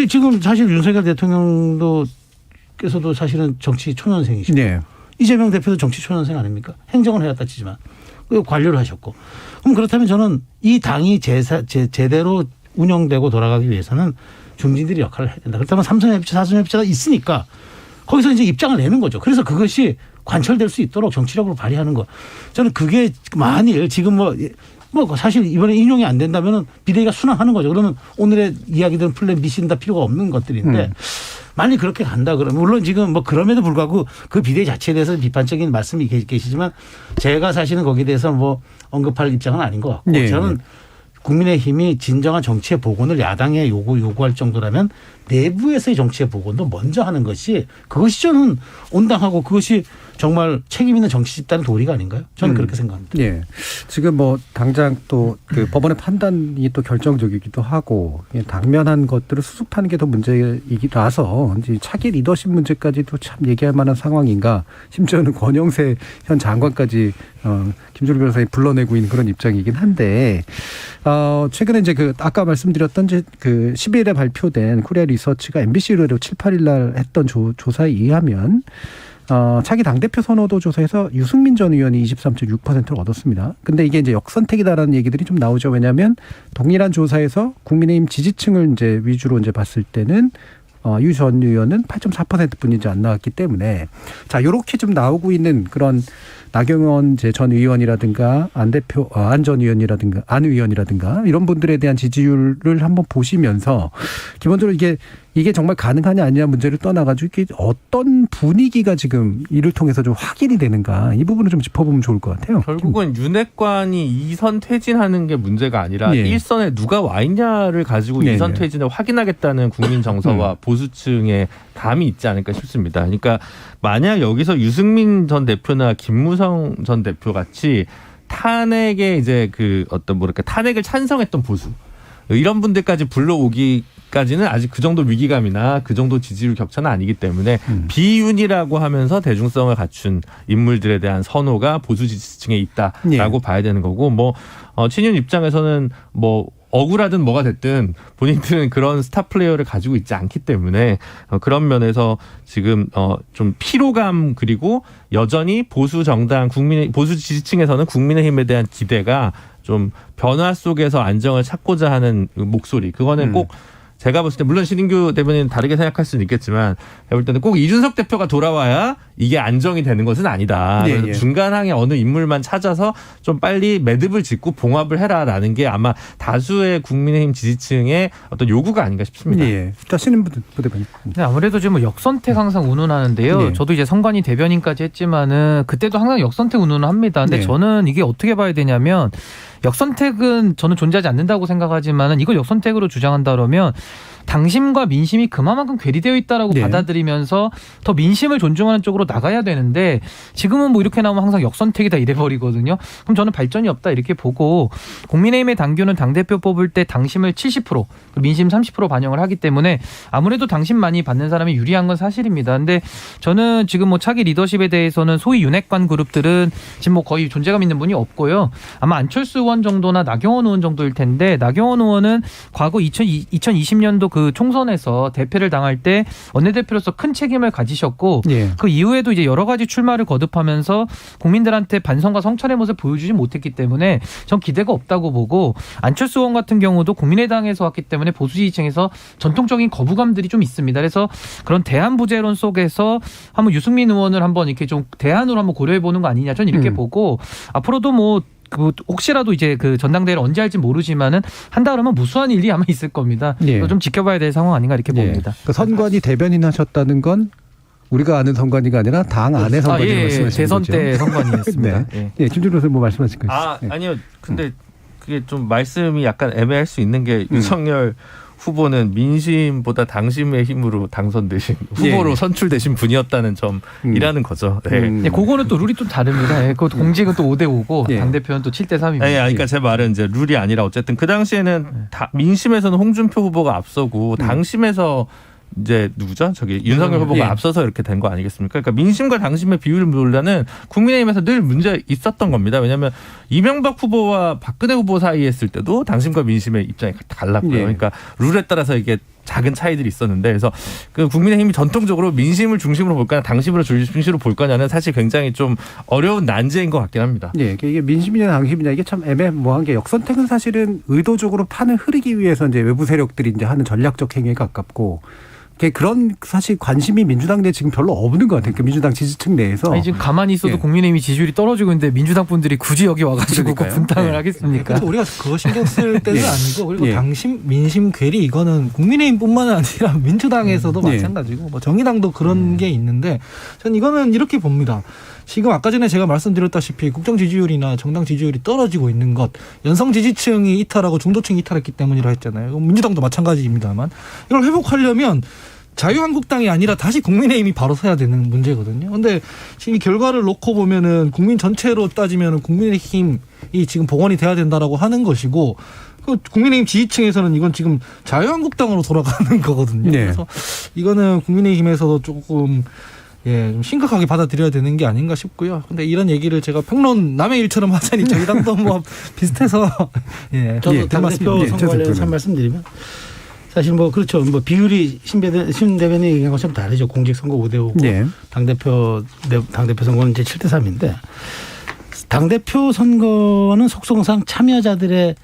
지금 사실 윤석열 대통령도께서도 사실은 정치 초년생이시고 네. 이재명 대표도 정치 초년생 아닙니까? 행정을 해왔다 치지만 관료를 하셨고 그럼 그렇다면 저는 이 당이 제대로 운영되고 돌아가기 위해서는 중진들이 역할을 해야 된다. 그렇다면 삼선협의체, 사선협의체가 있으니까 거기서 이제 입장을 내는 거죠. 그래서 그것이 관철될 수 있도록 정치력으로 발휘하는 것. 저는 그게 만일 지금 뭐 사실 이번에 인용이 안 된다면은 비대위가 순항하는 거죠. 그러면 오늘의 이야기들은 플랜 B, C는 다 필요가 없는 것들인데 만일 그렇게 간다 그러면 물론 지금 뭐 그럼에도 불구하고 그 비대위 자체에 대해서 비판적인 말씀이 계시지만 제가 사실은 거기에 대해서 뭐 언급할 입장은 아닌 것 같고 네. 저는 국민의힘이 진정한 정치의 복원을 야당에 요구할 정도라면 내부에서의 정치의 복원도 먼저 하는 것이 그것이 저는 온당하고 그것이 정말 책임 있는 정치 집단의 도리가 아닌가요? 저는 그렇게 생각합니다. 예. 지금 뭐 당장 또 그 법원의 판단이 또 결정적이기도 하고 당면한 것들을 수습하는 게 더 문제이기라서 이제 차기 리더십 문제까지도 참 얘기할 만한 상황인가. 심지어는 권영세 현 장관까지 김준우 변호사님 불러내고 있는 그런 입장이긴 한데 최근에 이제 그 아까 말씀드렸던 이제 그 12일에 발표된 코리아 리서치가 MBC 의뢰로 7, 8일 날 했던 조사에 의하면 차기 당대표 선호도 조사에서 유승민 전 의원이 23.6%를 얻었습니다. 근데 이게 이제 역선택이다라는 얘기들이 좀 나오죠. 왜냐하면 동일한 조사에서 국민의힘 지지층을 이제 위주로 이제 봤을 때는 유 전 의원은 8.4%뿐이지 안 나왔기 때문에 자, 요렇게 좀 나오고 있는 그런 나경원 전 의원이라든가 안 전 의원이라든가 안 의원이라든가 이런 분들에 대한 지지율을 한번 보시면서 기본적으로 이게 정말 가능하냐 아니냐 문제를 떠나가지고 이게 어떤 분위기가 지금 이를 통해서 좀 확인이 되는가 이 부분을 좀 짚어보면 좋을 것 같아요. 결국은 윤핵관이 2선 퇴진하는 게 문제가 아니라 예. 1선에 누가 와 있냐를 가지고 네, 2선 네. 퇴진을 확인하겠다는 국민 정서와 보수층의 담이 있지 않을까 싶습니다. 그러니까 만약 여기서 유승민 전 대표나 김무성 전 대표 같이 탄핵에 이제 그 어떤 뭐랄까 탄핵을 찬성했던 보수 이런 분들까지 불러오기까지는 아직 그 정도 위기감이나 그 정도 지지율 격차는 아니기 때문에 비윤이라고 하면서 대중성을 갖춘 인물들에 대한 선호가 보수 지지층에 있다라고 봐야 되는 거고 뭐 친윤 입장에서는 뭐 억울하든 뭐가 됐든 본인들은 그런 스타 플레이어를 가지고 있지 않기 때문에 그런 면에서 지금 좀 피로감 그리고 여전히 보수 정당 보수 지지층에서는 국민의힘에 대한 기대가 좀 변화 속에서 안정을 찾고자 하는 목소리 그거는 꼭 제가 봤을 때 물론 신인규 대변인은 다르게 생각할 수는 있겠지만 제가 볼 때는 꼭 이준석 대표가 돌아와야 이게 안정이 되는 것은 아니다. 네, 그래서 예. 중간항에 어느 인물만 찾아서 좀 빨리 매듭을 짓고 봉합을 해라라는 게 아마 다수의 국민의힘 지지층의 어떤 요구가 아닌가 싶습니다. 예. 자, 신인부 대변인. 네, 아무래도 지금 뭐 역선택 항상 운운하는데요. 네. 저도 이제 선관위 대변인까지 했지만은 그때도 항상 역선택 운운을 합니다. 근데 네. 저는 이게 어떻게 봐야 되냐면 역선택은 저는 존재하지 않는다고 생각하지만은 이걸 역선택으로 주장한다 그러면 당심과 민심이 그만큼 괴리되어 있다라고 네. 받아들이면서 더 민심을 존중하는 쪽으로 나가야 되는데 지금은 뭐 이렇게 나오면 항상 역선택이다 이래버리거든요. 그럼 저는 발전이 없다 이렇게 보고 국민의힘의 당규는 당대표 뽑을 때 당심을 70% 민심 30% 반영을 하기 때문에 아무래도 당심 많이 받는 사람이 유리한 건 사실입니다. 근데 저는 지금 뭐 차기 리더십에 대해서는 소위 윤핵관 그룹들은 지금 뭐 거의 존재감 있는 분이 없고요. 아마 안철수 의원 정도나 나경원 의원 정도일 텐데 나경원 의원은 과거 2020년도 그 총선에서 대패를 당할 때 원내대표로서 큰 책임을 가지셨고 예. 그 이후에도 이제 여러 가지 출마를 거듭하면서 국민들한테 반성과 성찰의 모습을 보여주지 못했기 때문에 전 기대가 없다고 보고 안철수 의원 같은 경우도 국민의당에서 왔기 때문에 보수 지지층에서 전통적인 거부감들이 좀 있습니다. 그래서 그런 대안부재론 속에서 한번 유승민 의원을 한번 이렇게 좀 대안으로 한번 고려해 보는 거 아니냐 저는 이렇게 보고 앞으로도 뭐 혹시라도 이제 그 전당대회를 언제 할지 모르지만은 한다 그러면 무수한 일이 아마 있을 겁니다. 예. 좀 지켜봐야 될 상황 아닌가 이렇게 예. 봅니다. 그 선관위 대변인 하셨다는 건 우리가 아는 선관위가 아니라 당 안의 선관위 말씀하시는 대선 거죠. 때 선관위였습니다. 네. 예, 김준호 선생님 뭐 말씀하실 거 있어요? 예. 아니요. 근데 그게 좀 말씀이 약간 애매할 수 있는 게 윤석열 후보는 민심보다 당심의 힘으로 당선되신 후보로 선출되신 분이었다는 점이라는 거죠. 네. 예, 그거는 또 룰이 좀 다릅니다. 예, 그 공직은 또 5대5고 예. 당대표는 또 7대3입니다. 네, 그러니까 제 말은 이제 룰이 아니라 어쨌든 그 당시에는 민심에서는 홍준표 후보가 앞서고 당심에서 이제 누구죠? 저기 윤석열 후보가 예. 앞서서 이렇게 된 거 아니겠습니까? 그러니까 민심과 당심의 비율을 보려는 국민의힘에서 늘 문제 있었던 겁니다. 왜냐하면 이명박 후보와 박근혜 후보 사이에 했을 때도 당심과 민심의 입장이 달랐고요. 예. 그러니까 룰에 따라서 이게 작은 차이들이 있었는데 그래서 그 국민의힘이 전통적으로 민심을 중심으로 볼 거냐 당심으로 중심으로 볼 거냐는 사실 굉장히 좀 어려운 난제인 것 같긴 합니다. 예, 이게 민심이냐 당심이냐 이게 참 애매모호한 게 역선택은 사실은 의도적으로 판을 흐리기 위해서 이제 외부 세력들이 이제 하는 전략적 행위에 가깝고 그런 사실 관심이 민주당 내에 지금 별로 없는 것 같아요. 그 민주당 지지층 내에서. 아니, 지금 가만히 있어도 예. 국민의힘이 지지율이 떨어지고 있는데 민주당 분들이 굳이 여기 와가지고 그 그러니까요. 분당을 예. 하겠습니까? 그래서 우리가 그거 신경 쓸 때는 예. 아니고 그리고 예. 당심 민심 괴리 이거는 국민의힘뿐만 아니라 민주당에서도 예. 마찬가지고 뭐 정의당도 그런 게 있는데 전 이거는 이렇게 봅니다. 지금 아까 전에 제가 말씀드렸다시피 국정 지지율이나 정당 지지율이 떨어지고 있는 것 연성 지지층이 이탈하고 중도층이 이탈했기 때문이라 했잖아요. 민주당도 마찬가지입니다만 이걸 회복하려면 자유한국당이 아니라 다시 국민의힘이 바로 서야 되는 문제거든요. 그런데 지금 이 결과를 놓고 보면은 국민 전체로 따지면은 국민의힘이 지금 복원이 돼야 된다라고 하는 것이고 그 국민의힘 지지층에서는 이건 지금 자유한국당으로 돌아가는 거거든요. 네. 그래서 이거는 국민의힘에서도 조금 좀 심각하게 받아들여야 되는 게 아닌가 싶고요. 근데 이런 얘기를 제가 평론 남의 일처럼 하자니 저희 당도 뭐 비슷해서 저도 당대표 예, 선거 관련해서 한 말씀드리면 사실 뭐 그렇죠. 뭐 비율이 신 대변인이 얘기한 것처럼 다르죠. 공직선거 5대5고 네. 당대표 선거는 이제 7대3인데 당대표 선거는 속성상 참여자들의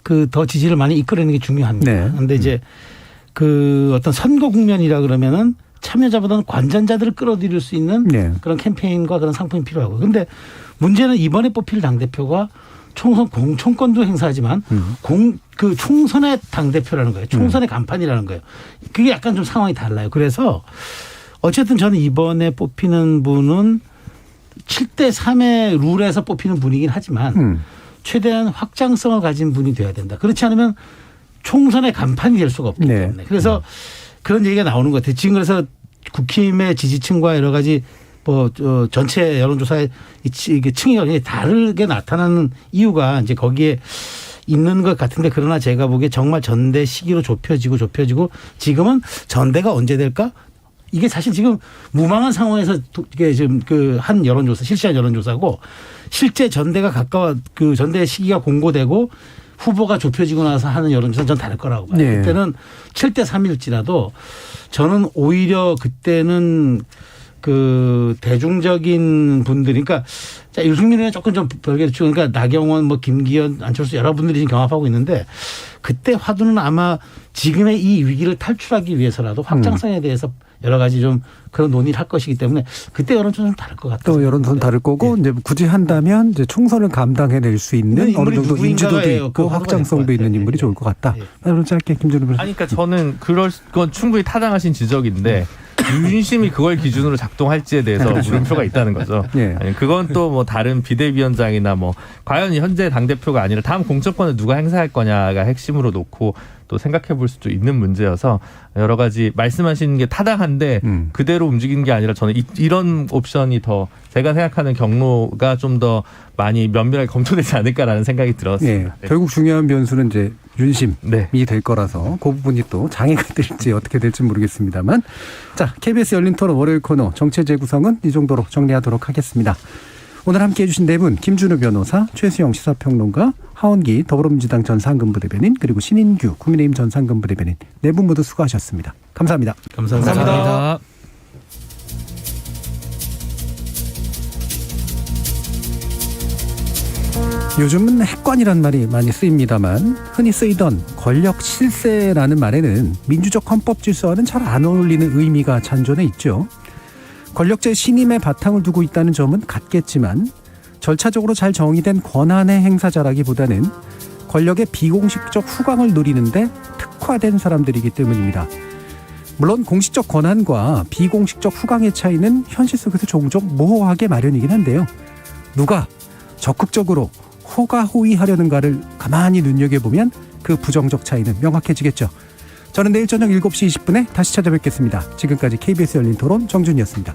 그 더 지지를 많이 이끌어내는 게 중요합니다. 네. 그런데 이제 그 어떤 선거 국면이라 그러면은 참여자보다는 관전자들을 끌어들일 수 있는 네. 그런 캠페인과 그런 상품이 필요하고. 그런데 문제는 이번에 뽑힐 당대표가 총선 공천권도 행사하지만 그 총선의 당대표라는 거예요. 총선의 간판이라는 거예요. 그게 약간 좀 상황이 달라요. 그래서 어쨌든 저는 이번에 뽑히는 분은 7대3의 룰에서 뽑히는 분이긴 하지만 최대한 확장성을 가진 분이 돼야 된다. 그렇지 않으면 총선의 간판이 될 수가 없기 때문에. 그래서 그런 얘기가 나오는 것 같아요. 지금 그래서 국힘의 지지층과 여러 가지 뭐 전체 여론조사의 이게 층이 다르게 나타나는 이유가 이제 거기에 있는 것 같은데 그러나 제가 보기에 정말 전대 시기로 좁혀지고 지금은 전대가 언제 될까? 이게 사실 지금 무망한 상황에서 이게 지금 그 한 여론조사 실시한 여론조사고 실제 전대가 가까워 그 전대 시기가 공고되고 후보가 좁혀지고 나서 하는 여론조사는 전 다를 거라고 봐요. 네. 그때는 7대3일지라도 저는 오히려 그때는 그 대중적인 분들이 그러니까 자, 유승민 의원 조금 좀 별개죠. 그러니까 나경원 뭐 김기현 안철수 여러분들이 지금 경합하고 있는데 그때 화두는 아마 지금의 이 위기를 탈출하기 위해서라도 확장성에 대해서 여러 가지 좀 그런 논의를 할 것이기 때문에 그때 여론조사는 좀 다를 것 같아요. 또 여론조사는 다를 거고 이제 굳이 한다면 이제 총선을 감당해낼 수 있는 어느 정도 인지도도 있고 확장성도 있는 인물이 좋을 것 같다. 그럼 짧게 김준우 변호사. 아니, 그러니까 저는 그럴 건 충분히 타당하신 지적인데 윤심이 그걸 기준으로 작동할지에 대해서 물음표가 있다는 거죠. 예. 아니, 그건 또 뭐 다른 비대위원장이나 뭐 과연 현재 당대표가 아니라 다음 공천권을 누가 행사할 거냐가 핵심으로 놓고 또 생각해 볼 수도 있는 문제여서 여러 가지 말씀하시는 게 타당한데 그대로 움직이는 게 아니라 저는 이런 옵션이 더 제가 생각하는 경로가 좀 더 많이 면밀하게 검토되지 않을까라는 생각이 들었습니다. 네. 결국 중요한 변수는 이제 윤심이 네. 될 거라서 그 부분이 또 장애가 될지 어떻게 될지 모르겠습니다만 자 KBS 열린 토론 월요일 코너 정체 재구성은 이 정도로 정리하도록 하겠습니다. 오늘 함께해 주신 네 분 김준우 변호사, 최수영 시사평론가, 하원기 더불어민주당 전 상근부대변인 그리고 신인규 국민의힘 전 상근부대변인 네 분 모두 수고하셨습니다. 감사합니다. 감사합니다. 요즘은 핵관이란 말이 많이 쓰입니다만 흔히 쓰이던 권력 실세라는 말에는 민주적 헌법 질서와는 잘 안 어울리는 의미가 잔존해 있죠. 권력제 신임의 바탕을 두고 있다는 점은 같겠지만 절차적으로 잘 정의된 권한의 행사자라기보다는 권력의 비공식적 후광을 누리는데 특화된 사람들이기 때문입니다. 물론 공식적 권한과 비공식적 후광의 차이는 현실 속에서 종종 모호하게 마련이긴 한데요. 누가 적극적으로 호가호위하려는가를 가만히 눈여겨보면 그 부정적 차이는 명확해지겠죠. 저는 내일 저녁 7시 20분에 다시 찾아뵙겠습니다. 지금까지 KBS 열린 토론 정준이었습니다.